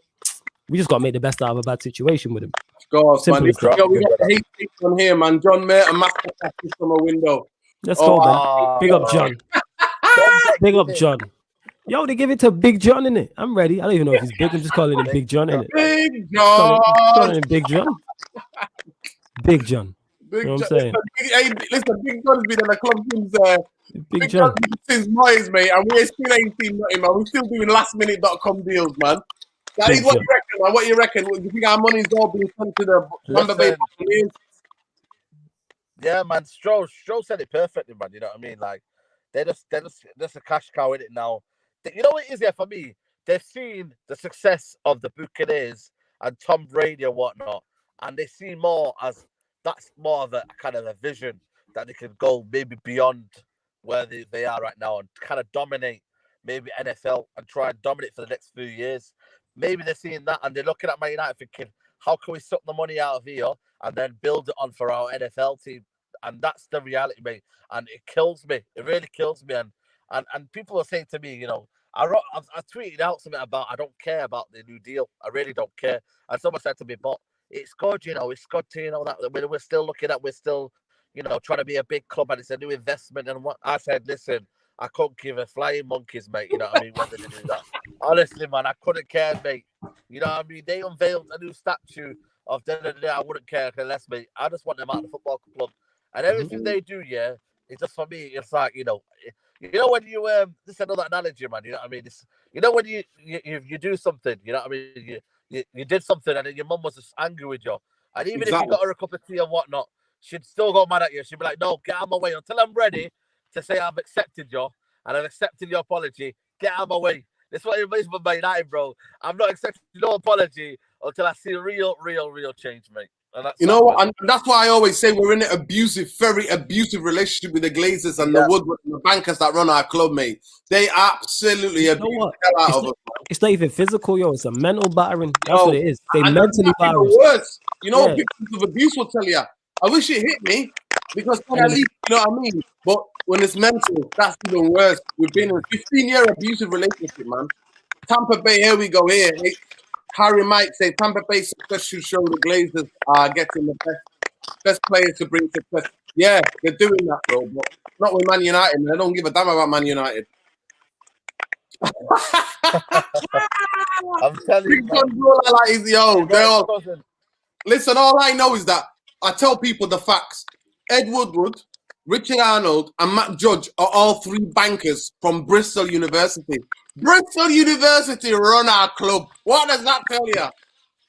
we just got to make the best out of a bad situation with him. Of course, man. We got the hate on here, man. John Merton, master from a window. Let's go, man. Big up, John. Big up, John. Yo, they give it to Big John, innit? I'm ready. I don't even know if he's big. I'm just calling him Big John, innit? Big John. Calling him Big John. Big John. You know what I'm saying? Listen, Big John's been in the club since Big John since Moyes, mate, and we still ain't seen nothing, man. We're still doing lastminute.com deals, man. That is what you reckon, man. What you reckon? Do you think our money's all being sent to the Tampa Bay Buccaneers? Yeah, man. Stro said it perfectly, man. You know what I mean? Like, they're just a cash cow in it now. You know what it is here for me? They've seen the success of the Buccaneers and Tom Brady and whatnot, and they see more as that's more of a kind of a vision that they can go maybe beyond where they are right now and kind of dominate maybe NFL and try and dominate for the next few years. Maybe they're seeing that and they're looking at Man United thinking, how can we suck the money out of here and then build it on for our NFL team? And that's the reality, mate. And it kills me. It really kills me. And people are saying to me, you know, I tweeted out something about I don't care about the new deal. I really don't care. And someone said to me, but it's good, you know, it's good to, you know, that we're still looking at, we're still, you know, trying to be a big club and it's a new investment. And what I said, listen, I couldn't give a flying monkeys, mate. You know what I mean? Whether they do that. Honestly, man, I couldn't care, mate. You know what I mean? They unveiled a new statue of I wouldn't care less, mate. I just want them out of the football club. And everything they do, yeah, it's just for me, it's like, you know when you this is another analogy, man, you know what I mean? It's, you know when you do something, you know what I mean? You did something and then your mum was just angry with you. And even if you got her a cup of tea and whatnot, she'd still go mad at you. She'd be like, no, get out of my way until I'm ready to say I've accepted you and I've accepted your apology. Get out of my way. That's what it means with Man United, bro. I'm not accepting no apology until I see real change, mate. You know what? And that's why I always say we're in an very abusive relationship with the Glazers and the Woodward and the bankers that run our club, mate. They absolutely abuse the hell out of us. It's not even physical, yo. It's a mental battering. That's what it is. They mentally batter us. You know, Yeah. victims of abuse will tell you, I wish it hit me because then at least, you know what I mean? But when it's mental, that's even worse. We've been in a 15-year abusive relationship, man. Tampa Bay, here we go here. Harry might say Tampa Bay success should show the Glazers are getting the best players to bring success. Yeah, they're doing that, bro, but not with Man United. Man. I don't give a damn about Man United. I'm telling you, man. Listen, all I know is that I tell people the facts. Ed Woodward, Richard Arnold, and Matt Judge are all three bankers from Bristol University. Bristol University run our club. What does that tell you?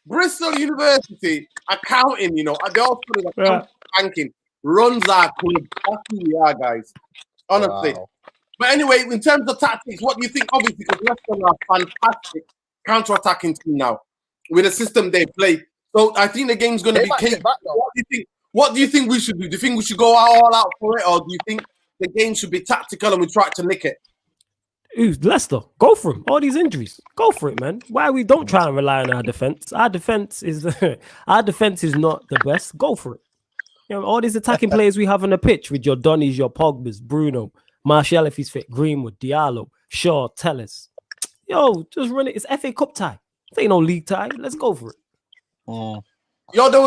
Bristol University accounting, you know, they all studied accounting, banking, runs our club. That's who we are, guys. Honestly. Wow. But anyway, in terms of tactics, what do you think? Obviously, because Leicester are a fantastic counter-attacking team now with the system they play. So I think the game's going to be key. What do you think we should do? Do you think we should go all out for it, or do you think the game should be tactical and we try to nick it? Leicester, go for him. All these injuries, go for it, man. Why we don't try and rely on our defense? Our defense is our defense is not the best. Go for it. You know, all these attacking players we have on the pitch with your Donnies, your Pogbas, Bruno, Martial if he's fit, Greenwood, Diallo, Shaw, Telles. Yo, just run it. It's FA Cup tie. It ain't no league tie. Let's go for it. Yo,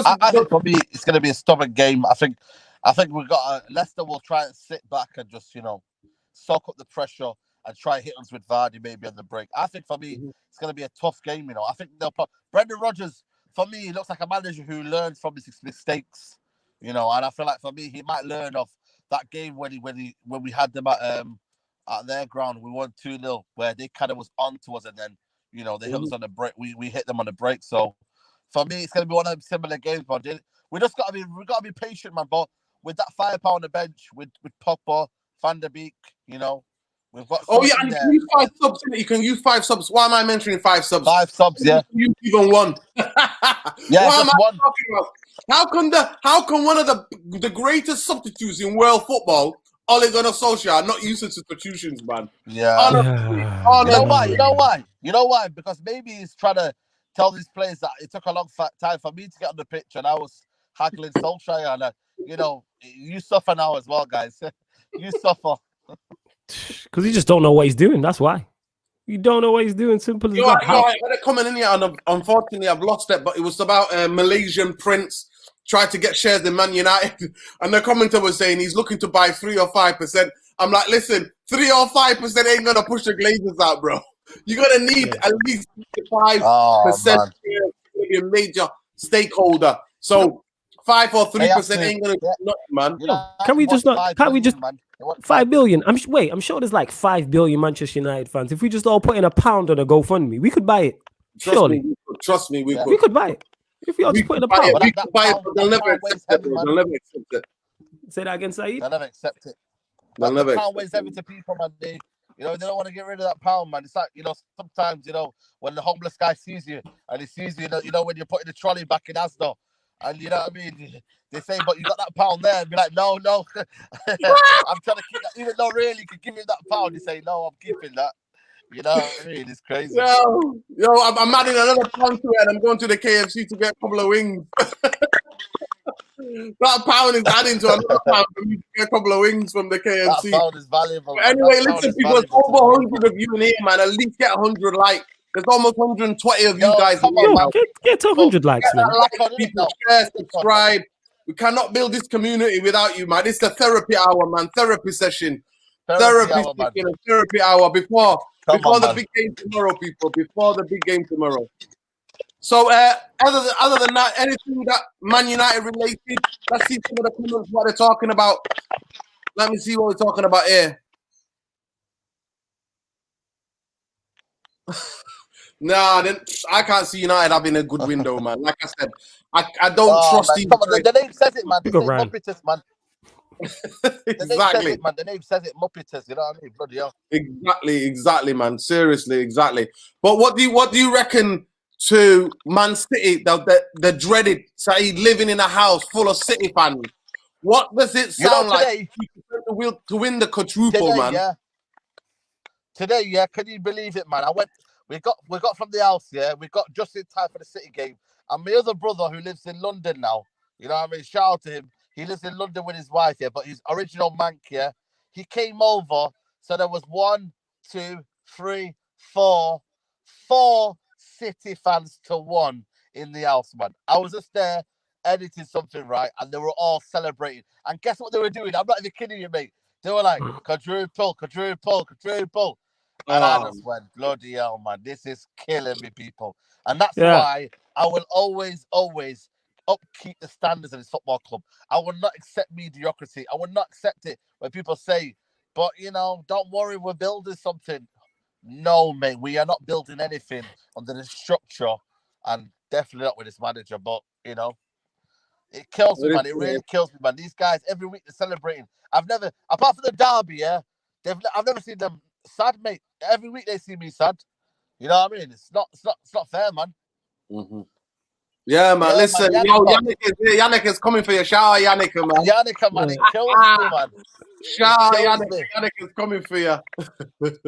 I think for me, it's going to be a stubborn game. I think we've got Leicester will try and sit back and just, you know, soak up the pressure and try hit us with Vardy maybe on the break. I think for me, it's going to be a tough game, you know. I think Brendan Rodgers, for me, he looks like a manager who learns from his mistakes, you know, and I feel like for me, he might learn of that game when we had them at their ground. We won 2-0, where they kind of was on to us, and then, you know, they hit us on the break. We hit them on the break. So for me, it's going to be one of them similar games, but we just got to be patient, man. But with that firepower on the bench, with Pogba, Van der Beek, you know, we've got. Oh yeah, and you can use 5 subs. You can use 5 subs. Why am I mentioning 5 subs? 5 subs, yeah. You even 1. Yeah, what am I one. talking about? How can one of the greatest substitutes in world football, Ole Gunnar Solskjaer, not use substitutions, man? Yeah. Honestly. You know why? Because maybe he's trying to tell these players that it took a long time for me to get on the pitch, and I was haggling Solskjaer, and you know, you suffer now as well, guys. You suffer. Because you just don't know what he's doing. That's why. You don't know what he's doing. Simple as that. I had a comment in here, and unfortunately, I've lost it. But it was about a Malaysian prince tried to get shares in Man United, and the commenter was saying he's looking to buy 3 or 5%. I'm like, listen, 3 or 5% ain't gonna push the Glazers out, bro. You're gonna need at least 5% to be a major stakeholder. So 5 or 3% ain't gonna do nothing, man. You know, Can't we just 5 billion? I'm sure there's like 5 billion Manchester United fans. If we just all put in £1 on a GoFundMe, we could buy it. Surely. Trust me, we could. We could buy it. If we all just put in £1. We could buy it, but they'll never accept it. They'll never accept it. Say that again, Saeed? They'll never accept it. They'll never accept it. Weighs heavy to people, man. They don't want to get rid of that £1, man. It's like, you know, sometimes, you know, when the homeless guy sees you and he sees you, you know, when you're putting the trolley back in Asda, and you know what I mean, they say, but you got that £1 there, and be like, no, I'm trying to keep that, even though really you could give me that £1. You say, no, I'm keeping that. You know what I mean? It's crazy. Yo, I'm adding another £1 to it, and I'm going to the KFC to get a couple of wings. That £1 is adding to another £1 for me to get a couple of wings from the KFC. That £1 is valuable. But anyway, listen, people, there's over 100 of you in here, man. At least get 100 likes. There's almost 120 of you guys. Get to 100 likes, man. People, share, subscribe. We cannot build this community without you, man. This is a therapy hour, man. Therapy session. Therapy hour before the big game tomorrow, people. Before the big game tomorrow. So, other than that, anything that Man United related, let's see some of the comments, what they're talking about. Let me see what we're talking about here. Nah, I can't see United having a good window, man. Like I said, I don't trust these. The name says it, man. They say Muppeters, man. Exactly. The name says it, Muppeters. You know what I mean? Bloody hell. Exactly, man. Seriously, exactly. But what do you reckon to Man City, the dreaded Saeed living in a house full of City fans? What does it sound like to win the quadruple, man? Today, can you believe it, man? We got from the house, yeah. We got just in time for the City game. And my other brother who lives in London now, you know what I mean? Shout out to him. He lives in London with his wife, yeah, but he's original Manc, yeah. He came over, so there was 1, 2, 3, 4 City fans to 1 in the house, man. I was just there editing something, right? And they were all celebrating. And guess what they were doing? I'm not even kidding you, mate. They were like, quadruple. And I just went, bloody hell, man. This is killing me, people. And that's why I will always upkeep the standards of this football club. I will not accept mediocrity. I will not accept it when people say, but, you know, don't worry, we're building something. No, mate, we are not building anything under the structure, and definitely not with this manager. But, you know, it kills me, man. It really kills me, man. These guys, every week they're celebrating. I've never, apart from the derby, yeah, I've never seen them sad, mate. Every week they see me sad. You know what I mean? It's not fair, man. Mm-hmm. Yeah, man. Listen, man, Yannick is coming for you. Shout out Yannick, man. Yannick, man, it kills me, man. Shout out Yannick. Yannick is coming for you.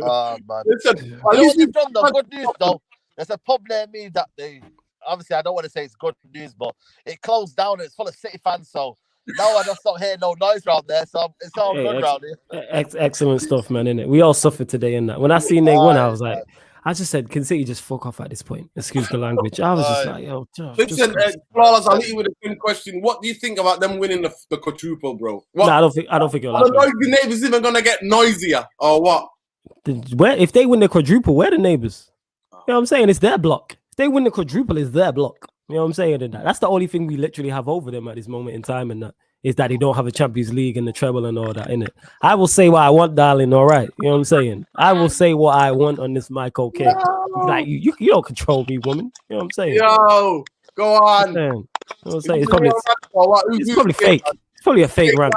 Oh, man. Listen, you know what they've done, though? Good news, though. There's a pub near me that they, obviously, I don't want to say it's good news, but it closed down. It's full of City fans, so now I just don't hear no noise around there, so it's all good around here. Excellent stuff, man, innit? We all suffered today in that. When I seen they won, I was like, I just said, can City just fuck off at this point? Excuse the language. I was just like, yo, listen, Flawless, I'll hit you with a quick question. What do you think about them winning the quadruple, bro? No, I don't think it'll happen. The noisy neighbors even gonna get noisier, or what? If they win the quadruple, where are the neighbors? You know what I'm saying? It's their block. If they win the quadruple, it's their block. You know what I'm saying? And that's the only thing we literally have over them at this moment in time, and that is that they don't have a Champions League and the treble and all that, innit? I will say what I want, darling, all right? You know what I'm saying? I will say what I want on this mic, okay? Like, you don't control me, woman. You know what I'm saying? Yo, go on. You know what I'm saying? It's probably fake. It's probably a fake rant.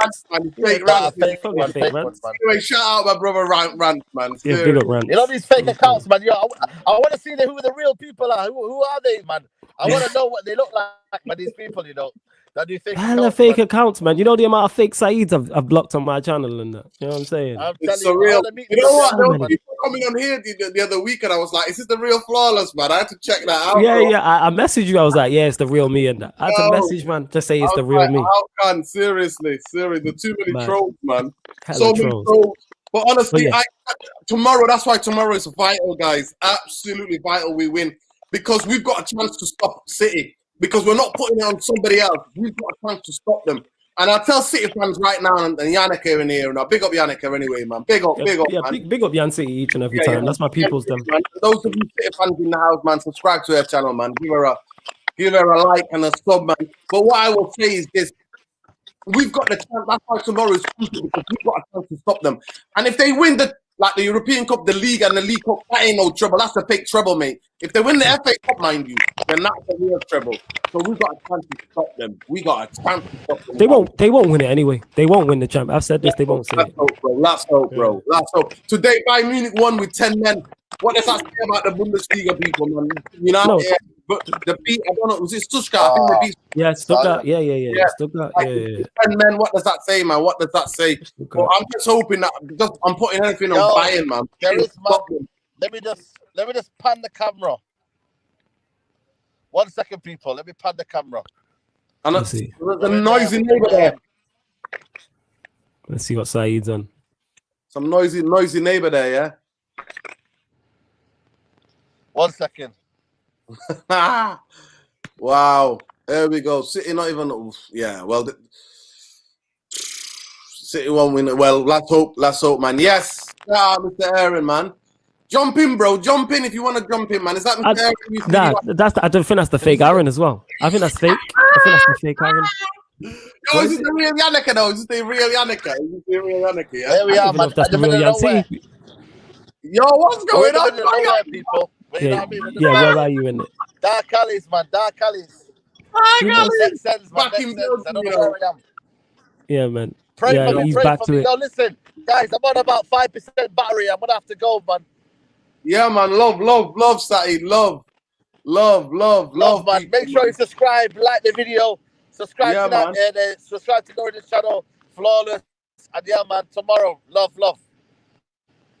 Fake rant. Anyway, shout out my brother Rant, man. Yeah, big up Rant. You know these fake accounts, man. Yo, I want to see who the real people are. Who are they, man? I want to know what they look like, man. These people, you know. That do fake accounts, fake accounts, man. You know the amount of fake Saids I've blocked on my channel and that. You know what I'm saying? It's surreal. You know what? There were people coming on here the other week, and I was like, "Is this the real Flawless, man?" I had to check that out. Yeah. I messaged you. I was like, "Yeah, it's the real me," and that. I had to message, man, just say it's the real me. How can seriously? The too many trolls, man. So many trolls. But honestly, tomorrow. That's why tomorrow is vital, guys. Absolutely vital. We win because we've got a chance to stop City. Because we're not putting it on somebody else. We've got a chance to stop them. And I'll tell City fans right now, and Yannick in here, and I'll big up Yannick anyway, man. Big up, man. Big up Yan City each and every time. That's my people's them. Man. Those of you City fans in the house, man, subscribe to her channel, man. Give her a like and a sub, man. But what I will say is this. We've got the chance. That's why tomorrow is crucial, because we've got a chance to stop them. And if they win the European Cup, the League, and the League Cup, that ain't no trouble. That's a fake treble, mate. If they win the FA Cup, mind you, then that's a real treble. So we've got a chance to stop them. We got a chance to stop them. They won't win it anyway. They won't win the champ. I've said this. They won't say it. Let's hope, bro. Let's hope. Today, Bayern Munich won with 10 men. What does that say about the Bundesliga people, man? You know, but the beat. I don't know. Was it Stuttgart? I think the beat. Yeah, Stuttgart. Yeah. Stuttgart. Yeah. 10 men. What does that say, man? What does that say? Well, I'm just hoping that I'm putting anything on Bayern, man. Let me just pan the camera. 1 second, people. Let me pan the camera. And there's a noisy neighbor there. Let's see what Saeed's on. Some noisy neighbor there, yeah? 1 second. Wow. There we go. City not even... Yeah, well... City won't win. Well, let's hope, man. Yes. Mr. Aaron, man. Jump in, bro. Jump in if you want to jump in, man. Is that Mr. Aaron? I don't think that's the fake Aaron as well. I think that's fake. I think that's the fake Aaron. Yo, is it the real Yannicka, though? Is it the real Yannicka? Yeah? There we are, man. That's the real Yancy. Yo, what's going on? People. Yeah, where are you in it? Dark alleys, man. Dark alleys. Back in Belgium, yeah, man. Pray for me, he's pray back for to me. it. No, listen, guys, I'm on about 5% battery. I'm gonna have to go, man. Yeah, man. Love, Sati. Love, man. Make sure you subscribe, like the video, subscribe to that, and subscribe to Northern Channel, Flawless, and yeah, man. Tomorrow, love.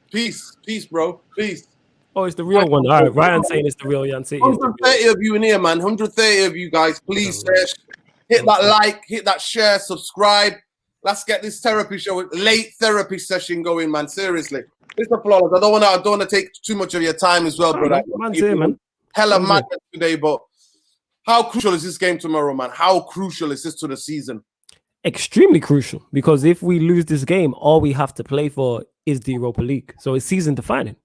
Peace, bro. Peace. Oh, it's the real one. All right, Ryan saying it's the real Yan City. 130 of you in here, man. 130 of you guys. Please hit that like, hit that share, subscribe. Let's get this therapy show, late therapy session going, man. Seriously. Mr. Flawless, I don't want to take too much of your time as well, brother. Man's here, man. Hella mad today, but how crucial is this game tomorrow, man? How crucial is this to the season? Extremely crucial, because if we lose this game, all we have to play for is the Europa League. So it's season defining.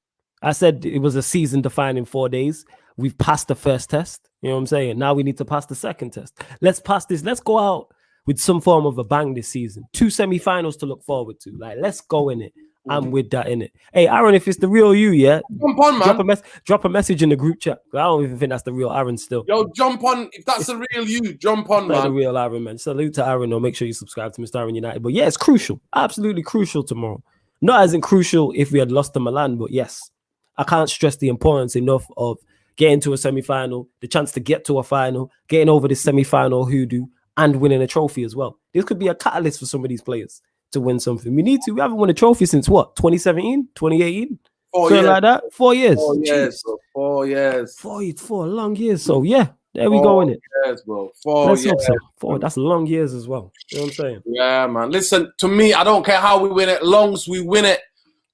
I said it was a season defining 4 days. We've passed the first test. You know what I'm saying? Now we need to pass the second test. Let's pass this. Let's go out with some form of a bang this season. 2 semi-finals to look forward to. Like, let's go in it. I'm with that in it. Hey, Aaron, if it's the real you, yeah, jump on, man. Drop a message in the group chat. I don't even think that's the real Aaron still. Yo, jump on. If that's the real you, jump on, man. The real Aaron, man. Salute to Aaron. Or make sure you subscribe to Mr. Aaron United. But yeah, it's crucial. Absolutely crucial tomorrow. Not as in crucial if we had lost to Milan, but yes, I can't stress the importance enough of getting to a semi-final, the chance to get to a final, getting over this semi-final hoodoo, and winning a trophy as well. This could be a catalyst for some of these players to win something. We haven't won a trophy since what? 2017, 2018? Something like that. 4 years. 4 years, bro. 4 years. 4 long years. So yeah, there we go in it. 4 years, bro. 4 years. So. 4, that's long years as well. You know what I'm saying? Yeah, man. Listen, to me, I don't care how we win it. Long as we win it,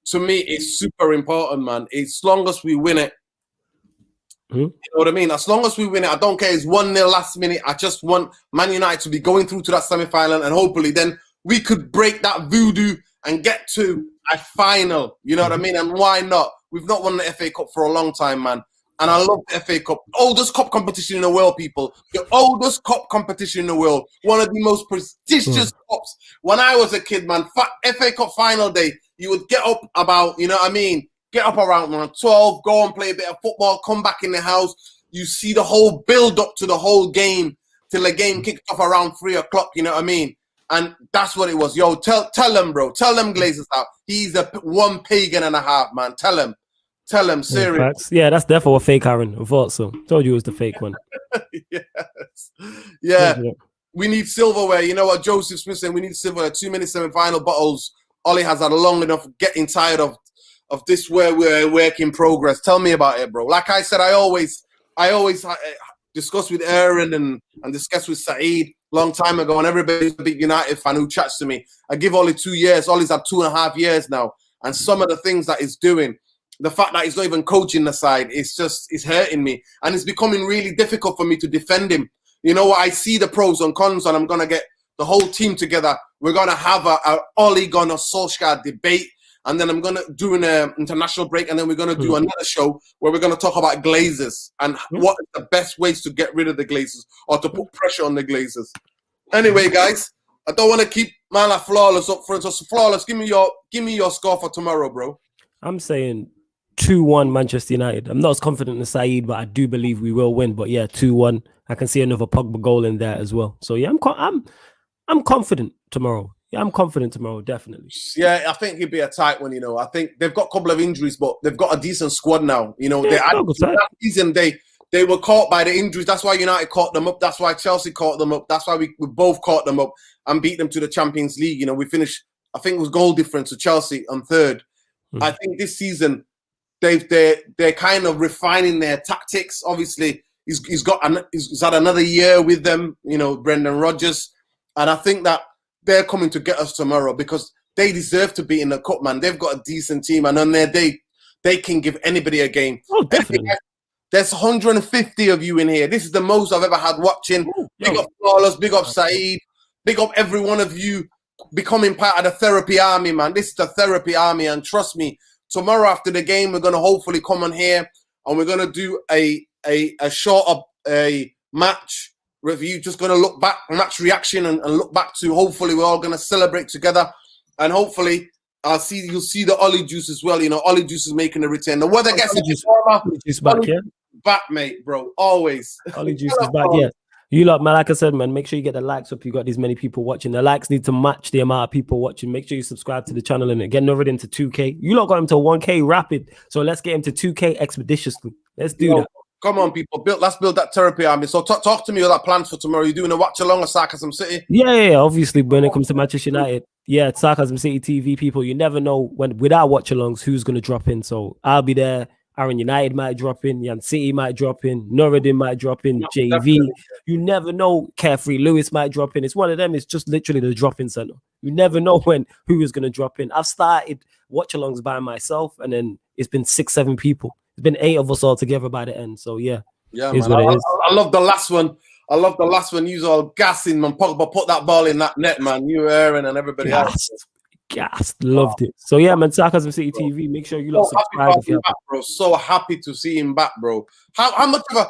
to me, it's super important, man. As long as we win it. You know what I mean? As long as we win it, I don't care. It's 1-0 last minute. I just want Man United to be going through to that semi-final, and hopefully then we could break that voodoo and get to a final. You know what I mean? And why not? We've not won the FA Cup for a long time, man. And I love the FA Cup. Oldest cup competition in the world, people. The oldest cup competition in the world. One of the most prestigious cups. When I was a kid, man, FA Cup final day, you would get up about, you know what I mean? Get up around 12, go and play a bit of football, come back in the house. You see the whole build up to the whole game till the game kicked off around 3 o'clock, you know what I mean? And that's what it was. Yo, tell them, bro. Tell them Glazers out. He's a 1 pagan and a half, man. Tell him. Tell him, serious. Yeah, that's definitely a fake Aaron. I thought so. Told you it was the fake one. Yes. Yeah. We need silverware. You know what Joseph Smith said? We need silverware. 2 minute semi-final bottles. Ollie has had long enough getting tired of this where we're a work in progress. Tell me about it, bro. Like I said, I always discuss with Aaron and discuss with Saeed long time ago, and everybody's a big United fan who chats to me. I give Ollie 2 years. Ollie's had 2.5 years now. And some of the things that he's doing, the fact that he's not even coaching the side, it's hurting me. And it's becoming really difficult for me to defend him. You know what? I see the pros and cons, and I'm going to get the whole team together. We're going to have a Ole Gunnar Solskjaer debate. And then I'm going to do an international break, and then we're going to do another show where we're going to talk about Glazers and what are the best ways to get rid of the Glazers or to put pressure on the Glazers. Anyway, guys, I don't want to keep man like Flawless up front. So Flawless, give me your score for tomorrow, bro. I'm saying 2-1 Manchester United. I'm not as confident in Saeed, but I do believe we will win. But yeah, 2-1. I can see another Pogba goal in there as well. So yeah, I'm confident tomorrow. Yeah, I'm confident tomorrow, definitely. Yeah, I think it'd be a tight one, you know. I think they've got a couple of injuries, but they've got a decent squad now. You know, that season they were caught by the injuries. That's why United caught them up. That's why Chelsea caught them up. That's why we both caught them up and beat them to the Champions League. You know, we finished, I think it was goal difference to Chelsea on third. I think this season they're kind of refining their tactics. Obviously, he's had another year with them, you know, Brendan Rodgers. And I think that they're coming to get us tomorrow because they deserve to be in the cup, man. They've got a decent team, and on their day, they can give anybody a game. Oh, definitely. There's 150 of you in here. This is the most I've ever had watching. Big up Flawless, big up Saeed, big up every one of you becoming part of the therapy army, man. This is the therapy army, and trust me, tomorrow after the game, we're going to hopefully come on here, and we're going to do a short of a match review, just going to look back, match reaction, and look back to, hopefully we're all going to celebrate together, and hopefully you'll see the Ollie Juice as well. You know, Ollie Juice is making a return. The weather gets back, mate, bro, always. Ollie Juice is back, yeah. You lot, man, like I said, man, make sure you get the likes up. You got these many people watching. The likes need to match the amount of people watching. Make sure you subscribe to the channel and get over into 2K. You lot got him to 1K rapid, so let's get him to 2K expeditiously. Let's do that. Come on, people. Let's build that therapy army. So talk to me about plans for tomorrow. You doing a watch along of Sarcasm City? Yeah. Obviously, when it comes to Manchester United, yeah, Sarcasm City TV people, you never know without watch alongs who's going to drop in. So I'll be there. Aaron United might drop in, Yan City might drop in, Nuruddin might drop in, JV. Definitely. You never know. Carefree Lewis might drop in. It's one of them. It's just literally the drop-in center. You never know who is going to drop in. I've started watch-alongs by myself, and then it's been 6-7 people. It's been 8 of us all together by the end. So yeah, man. I love the last one. I love the last one. You all gassing, man. Pogba put that ball in that net, man. You, Aaron, and everybody else. Loved it. So yeah, man, Sarcasm City TV. Make sure you lot subscribe if you back, bro. So happy to see him back, bro. How much of a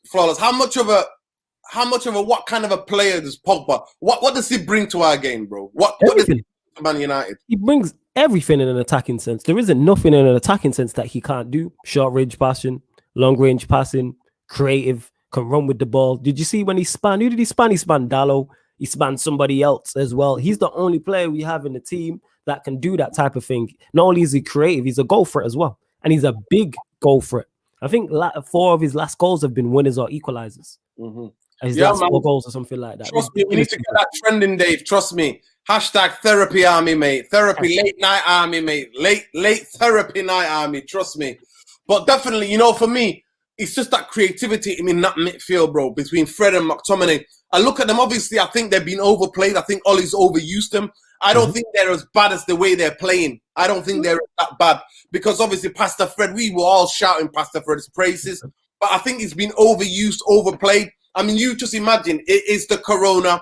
flawless? How much of a what kind of a player does Pogba? What does he bring to our game, bro? What does he bring to Man United? He brings everything in an attacking sense. There isn't nothing in an attacking sense that he can't do. Short range passing, long range passing, creative, can run with the ball. Did you see when he spanned? Who did he span? He spanned Dallo. He spanned somebody else as well. He's the only player we have in the team that can do that type of thing. Not only is he creative, he's a goal threat as well. And he's a big goal threat. I think 4 of his last goals have been winners or equalizers. Mm-hmm. His last 4 goals or something like that. Trust me, we need to get that trending, Dave. Trust me. Hashtag therapy army, mate. Therapy late night army, mate. Late therapy night army. Trust me. But definitely, for me, it's just that creativity in that midfield, bro, between Fred and McTominay. I look at them, obviously, I think they've been overplayed. I think Ollie's overused them. I don't think they're as bad as the way they're playing. I don't think they're that bad. Because obviously, Pastor Fred, we were all shouting Pastor Fred's praises. But I think it's been overused, overplayed. I mean, you just imagine, it is the corona.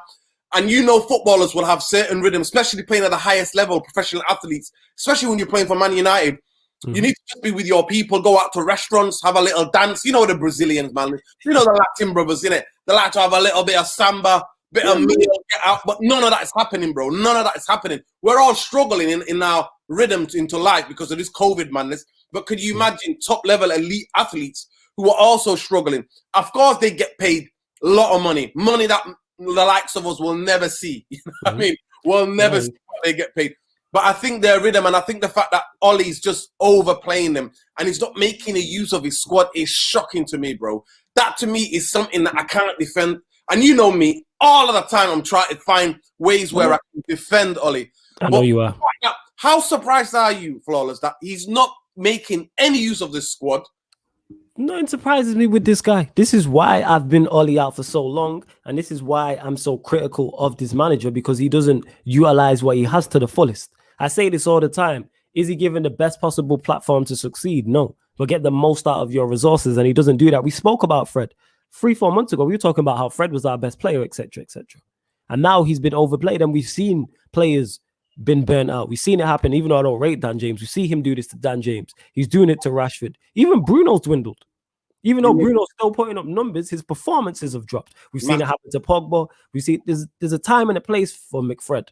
And footballers will have certain rhythms, especially playing at the highest level, professional athletes, especially when you're playing for Man United. You need to just be with your people, go out to restaurants, have a little dance. You know the Brazilians, man. You know the Latin brothers, innit? They like to have a little bit of samba, bit of meal, get out. But none of that is happening, bro. None of that is happening. We're all struggling in our rhythm into life because of this COVID madness. But could you imagine top-level elite athletes who are also struggling? Of course, they get paid a lot of money that the likes of us will never see. You know what I mean? We'll never see what they get paid. But I think their rhythm, and I think the fact that Ollie's just overplaying them and he's not making a use of his squad is shocking to me, bro. That to me is something that I cannot defend. And you know me, all of the time I'm trying to find ways where I can defend Ollie. I know you are. How surprised are you, Flawless, that he's not making any use of this squad? Nothing surprises me with this guy. This is why I've been Ollie out for so long, and this is why I'm so critical of this manager, because he doesn't utilize what he has to the fullest. I say this all the time. Is he given the best possible platform to succeed? No. But get the most out of your resources, and he doesn't do that. We spoke about Fred 3-4 months ago. We were talking about how Fred was our best player, etc., etc. And now he's been overplayed, and we've seen players been burnt out. We've seen it happen, even though I don't rate Dan James. We see him do this to Dan James. He's doing it to Rashford. Even Bruno's dwindled. Even though Bruno's still putting up numbers, his performances have dropped. We've seen it happen to Pogba. We see there's a time and a place for McFred.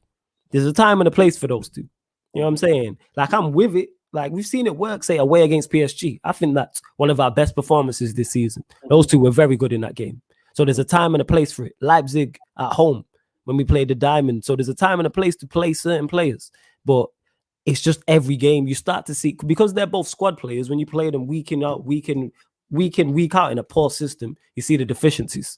There's a time and a place for those two. You know what I'm saying? Like, I'm with it. Like, we've seen it work, say, away against PSG. I think that's one of our best performances this season. Those two were very good in that game. So there's a time and a place for it. Leipzig at home when we played the Diamond. So there's a time and a place to play certain players. But it's just every game you start to see, because they're both squad players, when you play them week in, week out in a poor system, you see the deficiencies.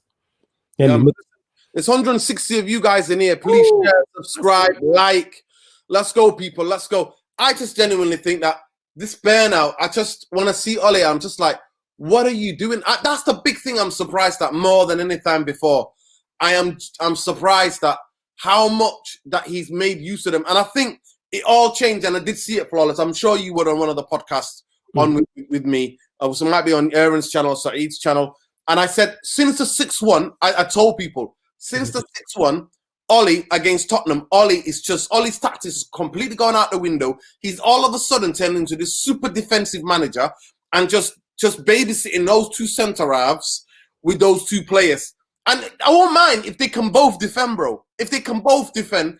There's 160 of you guys in here. Please share, subscribe, like. Let's go, people. Let's go. I just genuinely think that this burnout, I just want to see Ollie. I'm just like, what are you doing? That's the big thing I'm surprised at more than any time before. I'm surprised at how much that he's made use of them. And I think it all changed, and I did see it, Flawless. I'm sure you were on one of the podcasts on with me. I was might be on Aaron's channel, Saeed's channel. And I said, since the 6-1, I told people, since the 6-1, Ollie against Tottenham, Ollie's tactics is completely gone out the window. He's all of a sudden turned into this super defensive manager and just babysitting those two centre halves with those two players. And I won't mind if they can both defend, bro. If they can both defend,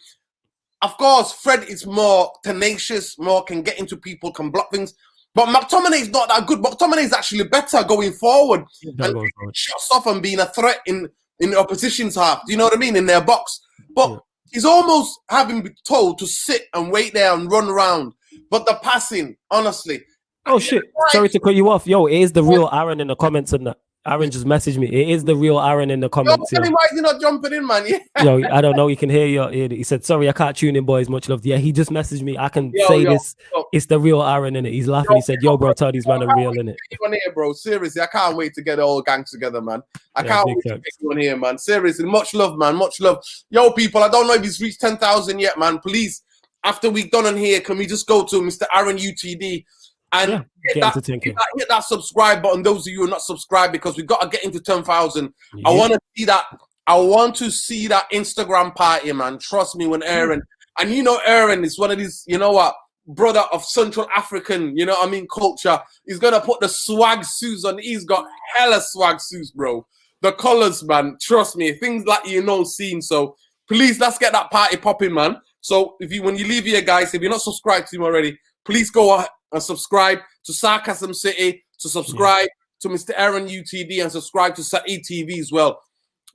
of course, Fred is more tenacious, more can get into people, can block things. But McTominay is not that good. McTominay is actually better going forward and shots off and being a threat in the opposition's half. Do you know what I mean? In their box. But he's almost having been told to sit and wait there and run around. But the passing, honestly. Oh, shit. Sorry to cut you off. Yo, it is the real Aaron in the comments and that. Aaron just messaged me. It is the real Aaron in the comments. Tell him why he's not jumping in, man. Yeah. Yo, I don't know. You can hear your ear. He said, "Sorry, I can't tune in, boys. Much love." Yeah, he just messaged me. I can say this. It's the real Aaron in it. He's laughing. He said, "Yo, bro, tell these man I'm real in it." On here, bro. Seriously, I can't wait to get the whole gang together, man. I can't wait to get you on here, man. Seriously, much love, man. Much love. Yo, people, I don't know if he's reached 10,000 yet, man. Please, after we done on here, can we just go to Mr. Aaron UTD and hit that subscribe button? Those of you who are not subscribed, because we got to get into 10,000. Yeah. I want to see that. I want to see that Instagram party, man. Trust me, when Aaron, and you know Aaron is one of these, you know what, brother of Central African, you know what I mean, culture. He's going to put the swag suits on. He's got hella swag suits, bro. The colors, man. Trust me, things like seen. So please, let's get that party popping, man. So when you leave here, guys, if you're not subscribed to him already, please go and subscribe to Sarcasm City, to subscribe to Mr. Aaron UTD, and subscribe to Saeed TV as well.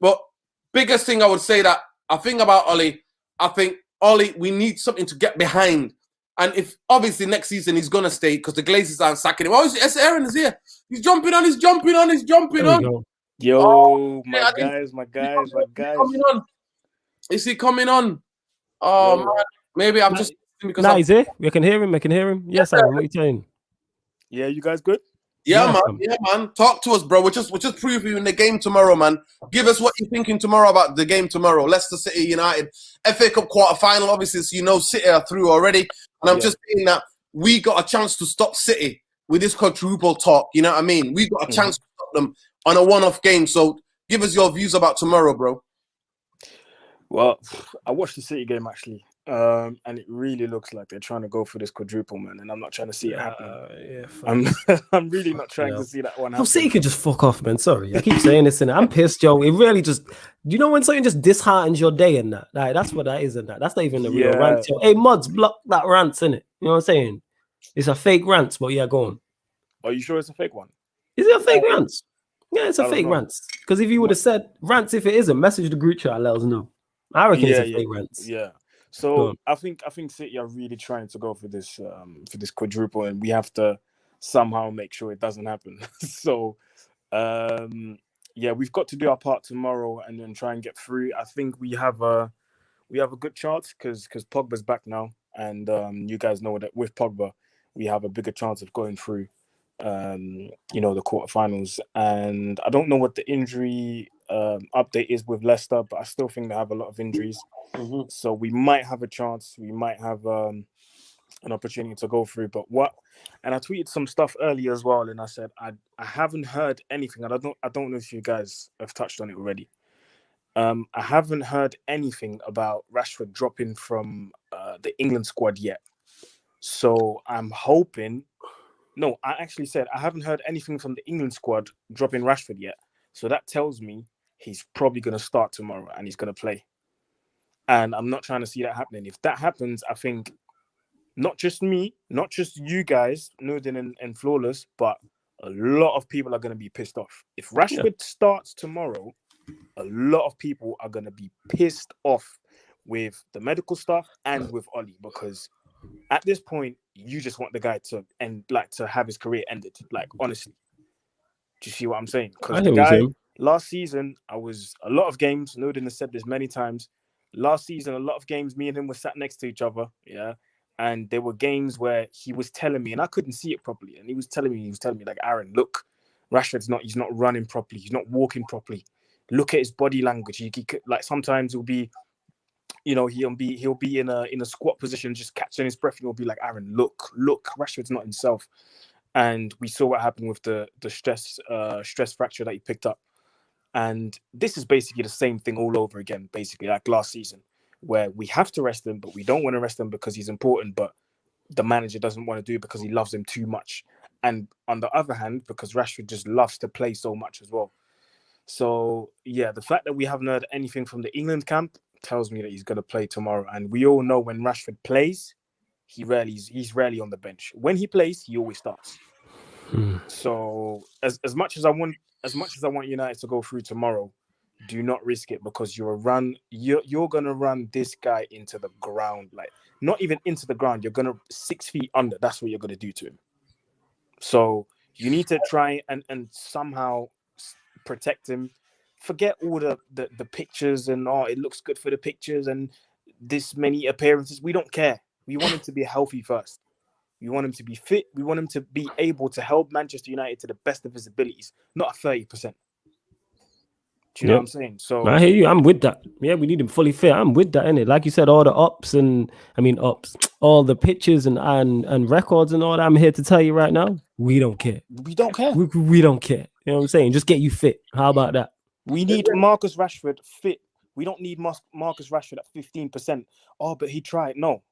But biggest thing I would say that I think about Ollie, we need something to get behind. And if obviously next season he's gonna stay because the Glazers aren't sacking him. Oh, Aaron is here. He's jumping on. Yo, my guys. Coming on. Is he coming on? Oh man, maybe I'm just because he's here. We can hear him. Yes, Aaron. What are you saying? Yeah, you guys good? Yeah, man. Talk to us, bro. We're just previewing the game tomorrow, man. Give us what you're thinking tomorrow about the game tomorrow. Leicester City United, FA Cup quarter-final. Obviously, so City are through already. And I'm just saying that we got a chance to stop City with this quadruple talk. You know what I mean? We got a chance to stop them on a one-off game. So give us your views about tomorrow, bro. Well, I watched the City game, actually. And it really looks like they're trying to go for this quadruple, man, and I'm not trying to see it happen. I'm really not trying to see that one happen. City can just fuck off, man. Sorry, I keep saying this, and I'm pissed, Joe. It really just, you know, when something just disheartens your day, and that's what that is, and that's not even the real rant. Yo. Hey, mods, block that rant, innit? You know what I'm saying? It's a fake rant, but yeah, go on. Are you sure it's a fake one? Is it a fake rant? Yeah, it's a fake rant. Because if you would have said rants, if it isn't, message the group chat, let us know. I reckon it's a fake rant. Yeah. So I think City are really trying to go for this quadruple, and we have to somehow make sure it doesn't happen. So we've got to do our part tomorrow and then try and get through. I think we have a good chance because Pogba's back now, and you guys know that with Pogba we have a bigger chance of going through the quarterfinals. And I don't know what the injury update is with Leicester, but I still think they have a lot of injuries. So we might have a chance. We might have an opportunity to go through. And I tweeted some stuff earlier as well, and I said I haven't heard anything. And I don't know if you guys have touched on it already. I haven't heard anything about Rashford dropping from the England squad yet. So I'm hoping. No, I actually said I haven't heard anything from the England squad dropping Rashford yet. So that tells me he's probably going to start tomorrow and he's going to play. And I'm not trying to see that happening. If that happens, I think not just me, not just you guys, Nordin and Flawless, but a lot of people are going to be pissed off. If Rashford starts tomorrow, a lot of people are going to be pissed off with the medical staff and with Ollie, because at this point, you just want the guy to to have his career ended. Like, honestly. Do you see what I'm saying? Because the guy, last season, a lot of games, Nordin has said this many times, last season, a lot of games, me and him were sat next to each other, and there were games where he was telling me, and I couldn't see it properly, and he was telling me, like, Aaron, look, Rashford's he's not running properly, he's not walking properly. Look at his body language. He like, sometimes he'll be, he'll be in a squat position, just catching his breath, and he'll be like, Aaron, look, Rashford's not himself. And we saw what happened with the stress fracture that he picked up. And this is basically the same thing all over again, basically, like last season, where we have to rest him, but we don't want to rest him because he's important, but the manager doesn't want to do it because he loves him too much. And on the other hand, because Rashford just loves to play so much as well. So, yeah, the fact that we haven't heard anything from the England camp tells me that he's going to play tomorrow. And we all know when Rashford plays, he's rarely on the bench. When he plays, he always starts. So as much as I want United to go through tomorrow, do not risk it, because you're gonna run this guy into the ground, like not even into the ground. You're gonna 6 feet under. That's what you're gonna do to him. So you need to try and somehow protect him. Forget all the pictures and it looks good for the pictures and this many appearances. We don't care. We want him to be healthy first. We want him to be fit. We want him to be able to help Manchester United to the best of his abilities, not 30%. Do you know what I'm saying? So I hear you. I'm with that. Yeah, we need him fully fit. I'm with that, innit? Like you said, all the all the pictures and records and all that. I'm here to tell you right now, we don't care. We don't care. We don't care. You know what I'm saying? Just get you fit. How about that? We need Marcus Rashford fit. We don't need Marcus Rashford at 15%. Oh, but he tried. No,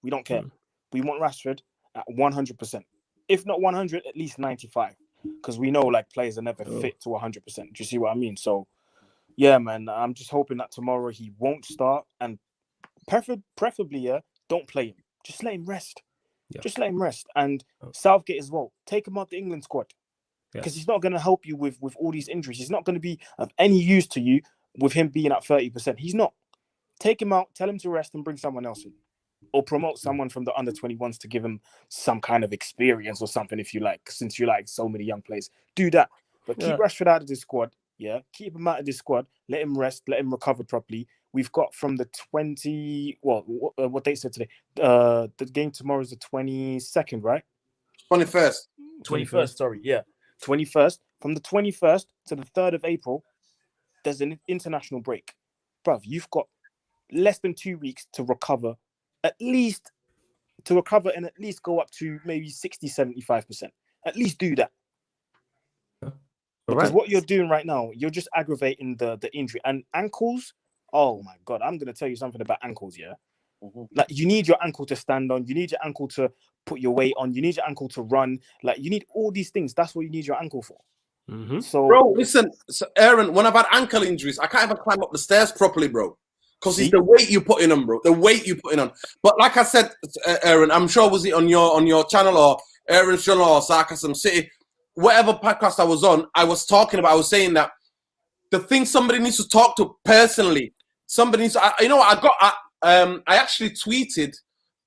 we don't care. We want Rashford at 100%. If not 100, at least 95. Because we know like players are never fit to 100%. Do you see what I mean? So, yeah, man, I'm just hoping that tomorrow he won't start and preferably, don't play him. Just let him rest. Yeah. Just let him rest. And Southgate as well. Take him out the England squad. Because he's not going to help you with all these injuries. He's not going to be of any use to you with him being at 30%. He's not. Take him out, tell him to rest and bring someone else in. Or promote someone from the under-21s to give him some kind of experience or something if you like, since you like so many young players. Do that. But keep Rashford out of this squad. Yeah, keep him out of this squad. Let him rest. Let him recover properly. We've got from the 20... Well, what date said today? The game tomorrow is the 22nd, right? 21st. 21st, sorry. Yeah. 21st. From the 21st to the 3rd of April, there's an international break. Bruv, you've got less than 2 weeks to recover, and at least go up to maybe 60, 75%. At least do that. Because what you're doing right now, you're just aggravating the injury. And ankles, oh my God, I'm going to tell you something about ankles, yeah? Like, you need your ankle to stand on. You need your ankle to put your weight on. You need your ankle to run. Like, you need all these things. That's what you need your ankle for. So, bro, listen, Aaron, when I've had ankle injuries, I can't even climb up the stairs properly, bro. Because it's the weight you put in on, bro. The weight you put in on. But like I said, Aaron, I'm sure was it on your channel or Aaron's channel or Sarcasm City, whatever podcast I was on, I was saying that the thing somebody needs to talk to personally, somebody needs to, I actually tweeted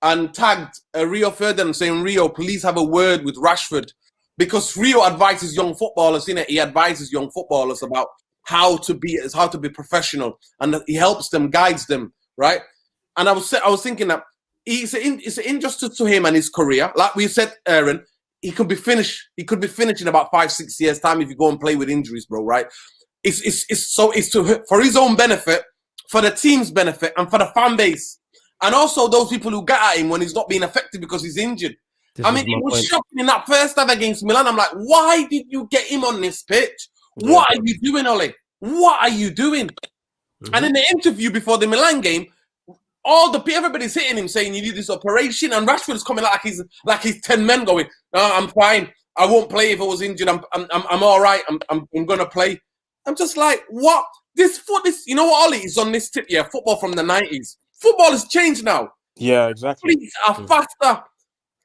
and tagged Rio Ferdinand saying, Rio, please have a word with Rashford. Because Rio advises young footballers, he advises young footballers about how to be professional, and he helps them, guides them, right? And I was thinking that it's an injustice to him and his career. Like we said, Aaron, he could be finished. He could be finished in about 5-6 years' time if you go and play with injuries, bro. Right? It's for his own benefit, for the team's benefit, and for the fan base, and also those people who get at him when he's not being effective because he's injured. It was shocking in that first half against Milan. I'm like, why did you get him on this pitch? Yeah. What are you doing, Ollie? What are you doing? And in the interview before the Milan game, everybody's hitting him saying you need this operation, and Rashford's coming like he's 10 men going, "No, I'm fine. I won't play if I was injured. I'm all right. I'm gonna play." I'm just like, what? This you know what, Ollie is on this tip. Yeah, football from the 90s. Football has changed now. Yeah, exactly. Police are faster.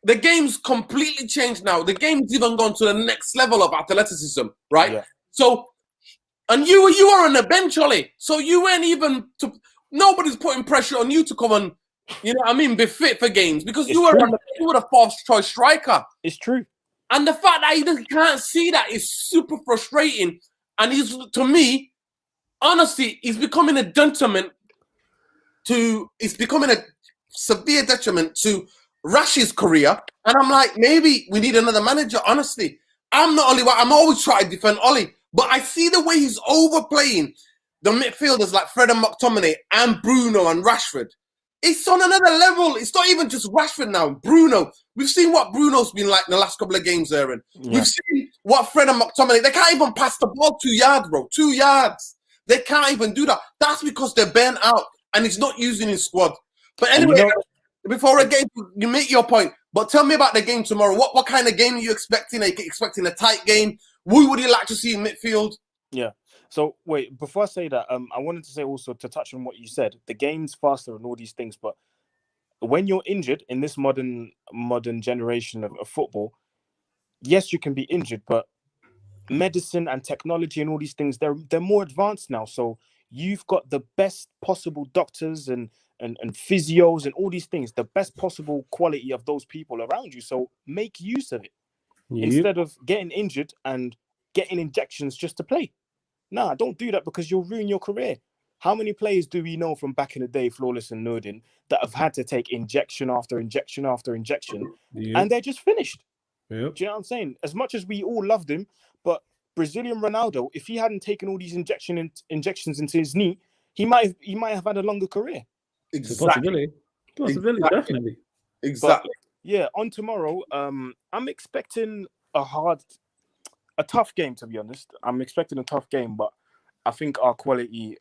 The game's completely changed now. The game's even gone to the next level of athleticism, right? Yeah. So, and you are on the bench, Ollie. So you weren't even nobody's putting pressure on you to come and, be fit for games because you were the fourth choice striker. It's true. And the fact that he can't see that is super frustrating. And to me, honestly, he's becoming a severe detriment to Rash's career. And I'm like, maybe we need another manager, honestly. I'm always trying to defend Ollie, but I see the way he's overplaying the midfielders like Fred and McTominay and Bruno and Rashford. It's on another level. It's not even just Rashford now. Bruno. We've seen what Bruno's been like in the last couple of games, Aaron. Yeah. We've seen what Fred and McTominay, they can't even pass the ball 2 yards, bro. 2 yards. They can't even do that. That's because they're burnt out and he's not using his squad. But anyway, before a game, you make your point. But tell me about the game tomorrow. What kind of game are you expecting? Are you expecting a tight game? Who would you like to see in midfield? Yeah. So wait, before I say that, I wanted to say also to touch on what you said. The game's faster and all these things, but when you're injured in this modern generation of football, yes, you can be injured, but medicine and technology and all these things, they're more advanced now. So you've got the best possible doctors and physios and all these things, the best possible quality of those people around you. So make use of it instead of getting injured and getting injections just to play. Nah, don't do that because you'll ruin your career. How many players do we know from back in the day, Flawless and Nordin, that have had to take injection after injection after injection, and they're just finished? Yep. Do you know what I'm saying? As much as we all loved him, but Brazilian Ronaldo, if he hadn't taken all these injections into his knee, he might have had a longer career. Exactly. Possibility, definitely. Exactly. But, yeah, on tomorrow, I'm expecting a tough game, to be honest. I'm expecting a tough game, but I think our quality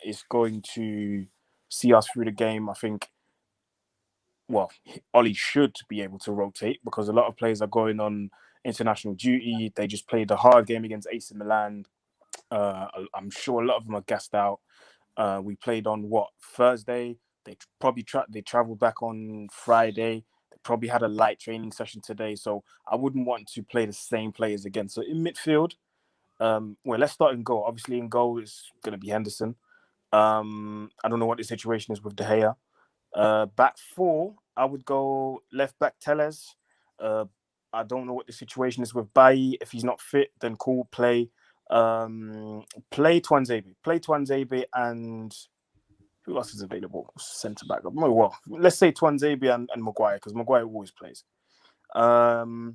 is going to see us through the game. I think, well, Ollie should be able to rotate because a lot of players are going on international duty. They just played a hard game against AC Milan. I'm sure a lot of them are gassed out. We played on Thursday. They probably they traveled back on Friday. They probably had a light training session today. So I wouldn't want to play the same players again. So in midfield, let's start in goal. Obviously, in goal is going to be Henderson. I don't know what the situation is with De Gea. Back four, I would go left back Telles. I don't know what the situation is with Bailly. If he's not fit, then cool, play Tuanzebe. Play Tuanzebe and who else is available? Centre back. Well, let's say Tuanzebe and Maguire, because Maguire always plays. Right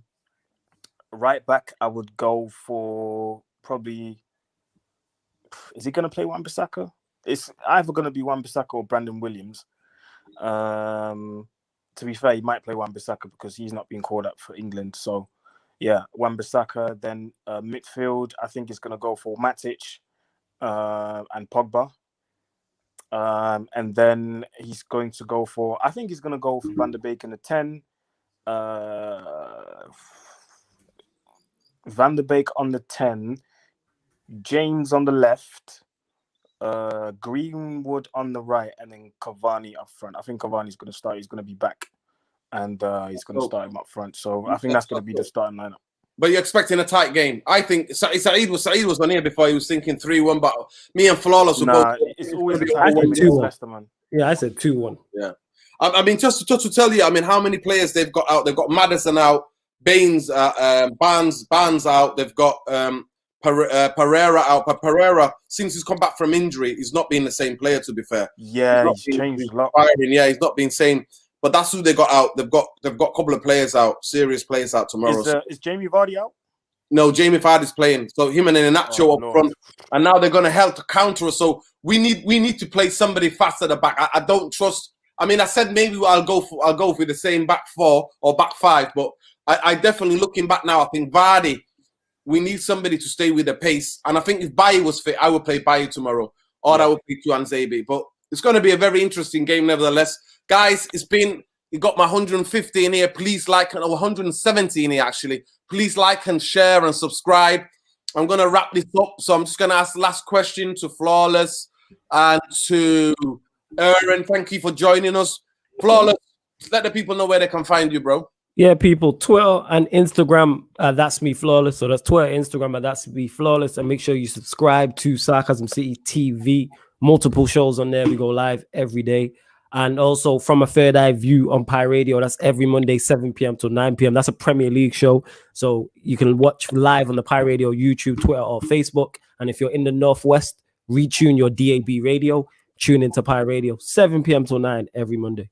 back, I would go for probably. Is he going to play Wan-Bissaka? It's either going to be Wan-Bissaka or Brandon Williams. To be fair, he might play Wan-Bissaka because he's not been called up for England. So, yeah, Wan-Bissaka. Then midfield, I think is going to go for Matic and Pogba. And then he's going to go for. I think he's going to go for Van der Beek in the 10. Van der Beek on the 10. James on the left. Greenwood on the right, and then Cavani up front. I think Cavani's going to start. He's going to be back, and he's going to start him up front. So I think that's going to be the starting lineup. But you're expecting a tight game. I think Saeed was on here before. He was thinking 3-1, but me and Flawless will both. It's always a tight game against Leicester, man. Yeah, I said 2-1. Yeah, I mean, just to tell you, I mean, how many players they've got out? They've got Maddison out, Barnes out. They've got Pereira out. But Pereira, since he's come back from injury, he's not been the same player. To be fair, yeah, he's changed a lot. Yeah, he's not been same. But that's who they got out. They've got a couple of players out, serious players out tomorrow. Is Jamie Vardy out? No, Jamie Vardy's playing. So him and Iheanacho up front, and now they're going to help to counter us. So we need to play somebody fast at the back. I don't trust. I mean, I said maybe I'll go for the same back four or back five, but I definitely, looking back now, I think Vardy. We need somebody to stay with the pace, and I think if Bailly was fit, I would play Bailly tomorrow, or I would play Tuanzebe. But it's going to be a very interesting game, nevertheless. Guys, you got my 150 in here. Please like, or 170 in here, actually. Please like and share and subscribe. I'm going to wrap this up. So I'm just going to ask the last question to Flawless and to Aaron. Thank you for joining us. Flawless, let the people know where they can find you, bro. Yeah, people, Twitter and Instagram, that's me, Flawless. So that's Twitter, Instagram, and that's me, Flawless. And make sure you subscribe to Sarcasm City TV. Multiple shows on there. We go live every day. And also From a Third Eye View on Pi Radio. That's every Monday, 7 p.m. to 9 p.m. That's a Premier League show. So you can watch live on the Pi Radio, YouTube, Twitter, or Facebook. And if you're in the Northwest, retune your DAB radio. Tune into Pi Radio, 7 p.m. to 9 every Monday.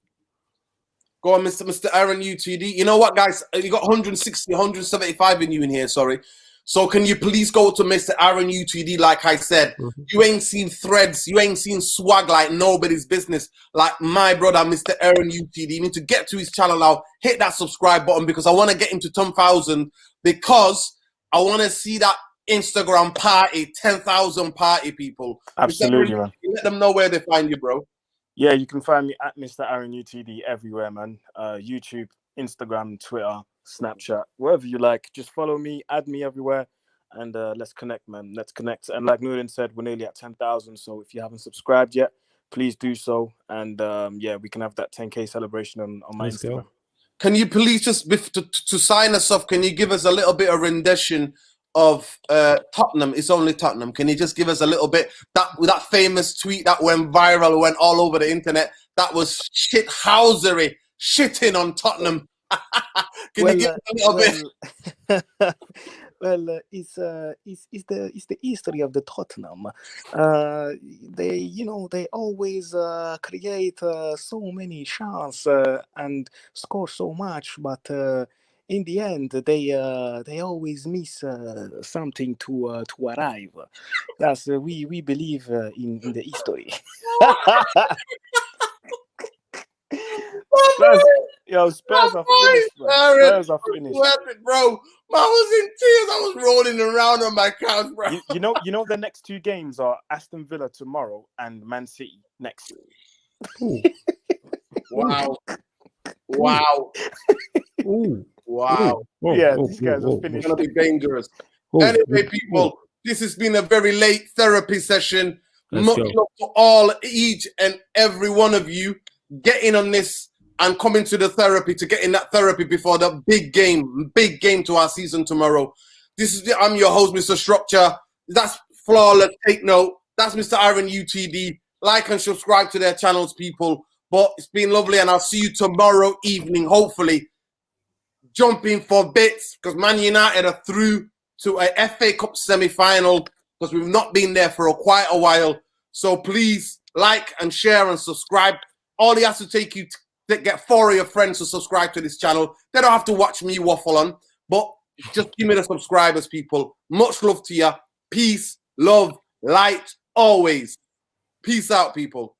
Go on, Mr. Aaron UTD. You know what, guys? You got 160, 175 in you in here, sorry. So can you please go to Mr. Aaron UTD, like I said. You ain't seen threads. You ain't seen swag like nobody's business. Like my brother, Mr. Aaron UTD. You need to get to his channel now. Hit that subscribe button because I want to get him to 10,000 because I want to see that Instagram party, 10,000 party, people. Absolutely, man. Let them know where they find you, bro. Yeah, you can find me at Mr. Aaron UTD everywhere, man. YouTube, Instagram, Twitter, Snapchat, wherever you like. Just follow me, add me everywhere, and let's connect, man. Let's connect. And like Nordin said, we're nearly at 10,000. So if you haven't subscribed yet, please do so. And yeah, we can have that 10K celebration on my Instagram. Can you please just, to sign us off, can you give us a little bit of rendition of Tottenham? It's only Tottenham. Can you just give us a little bit? That famous tweet that went viral, went all over the internet. That was shithousery, shitting on Tottenham. Can you give us a little bit? it's the history of the Tottenham. They always create so many chances and score so much, but in the end they always miss something to arrive. That's we believe in the history. Spurs are finished, bro. Spurs are finished. Bro, I was in tears. I was rolling around on my couch, bro. You know the next two games are Aston Villa tomorrow and Man City next. Wow. Wow. Ooh. Wow. These guys are finished. It's going to be dangerous. Anyway, people, this has been a very late therapy session. Much love to all, each and every one of you getting on this and coming to the therapy, to get in that therapy before the big game to our season tomorrow. I'm your host, Mr. Structure. That's Flawless. Take note. That's Mr. Iron UTD. Like and subscribe to their channels, people. But it's been lovely, and I'll see you tomorrow evening, hopefully. Jumping for bits, because Man United are through to a FA Cup semi-final, because we've not been there for quite a while. So please like and share and subscribe. All it has to take you to get 4 of your friends to subscribe to this channel. They don't have to watch me waffle on, but just give me the subscribers, people. Much love to you. Peace, love, light, always. Peace out, people.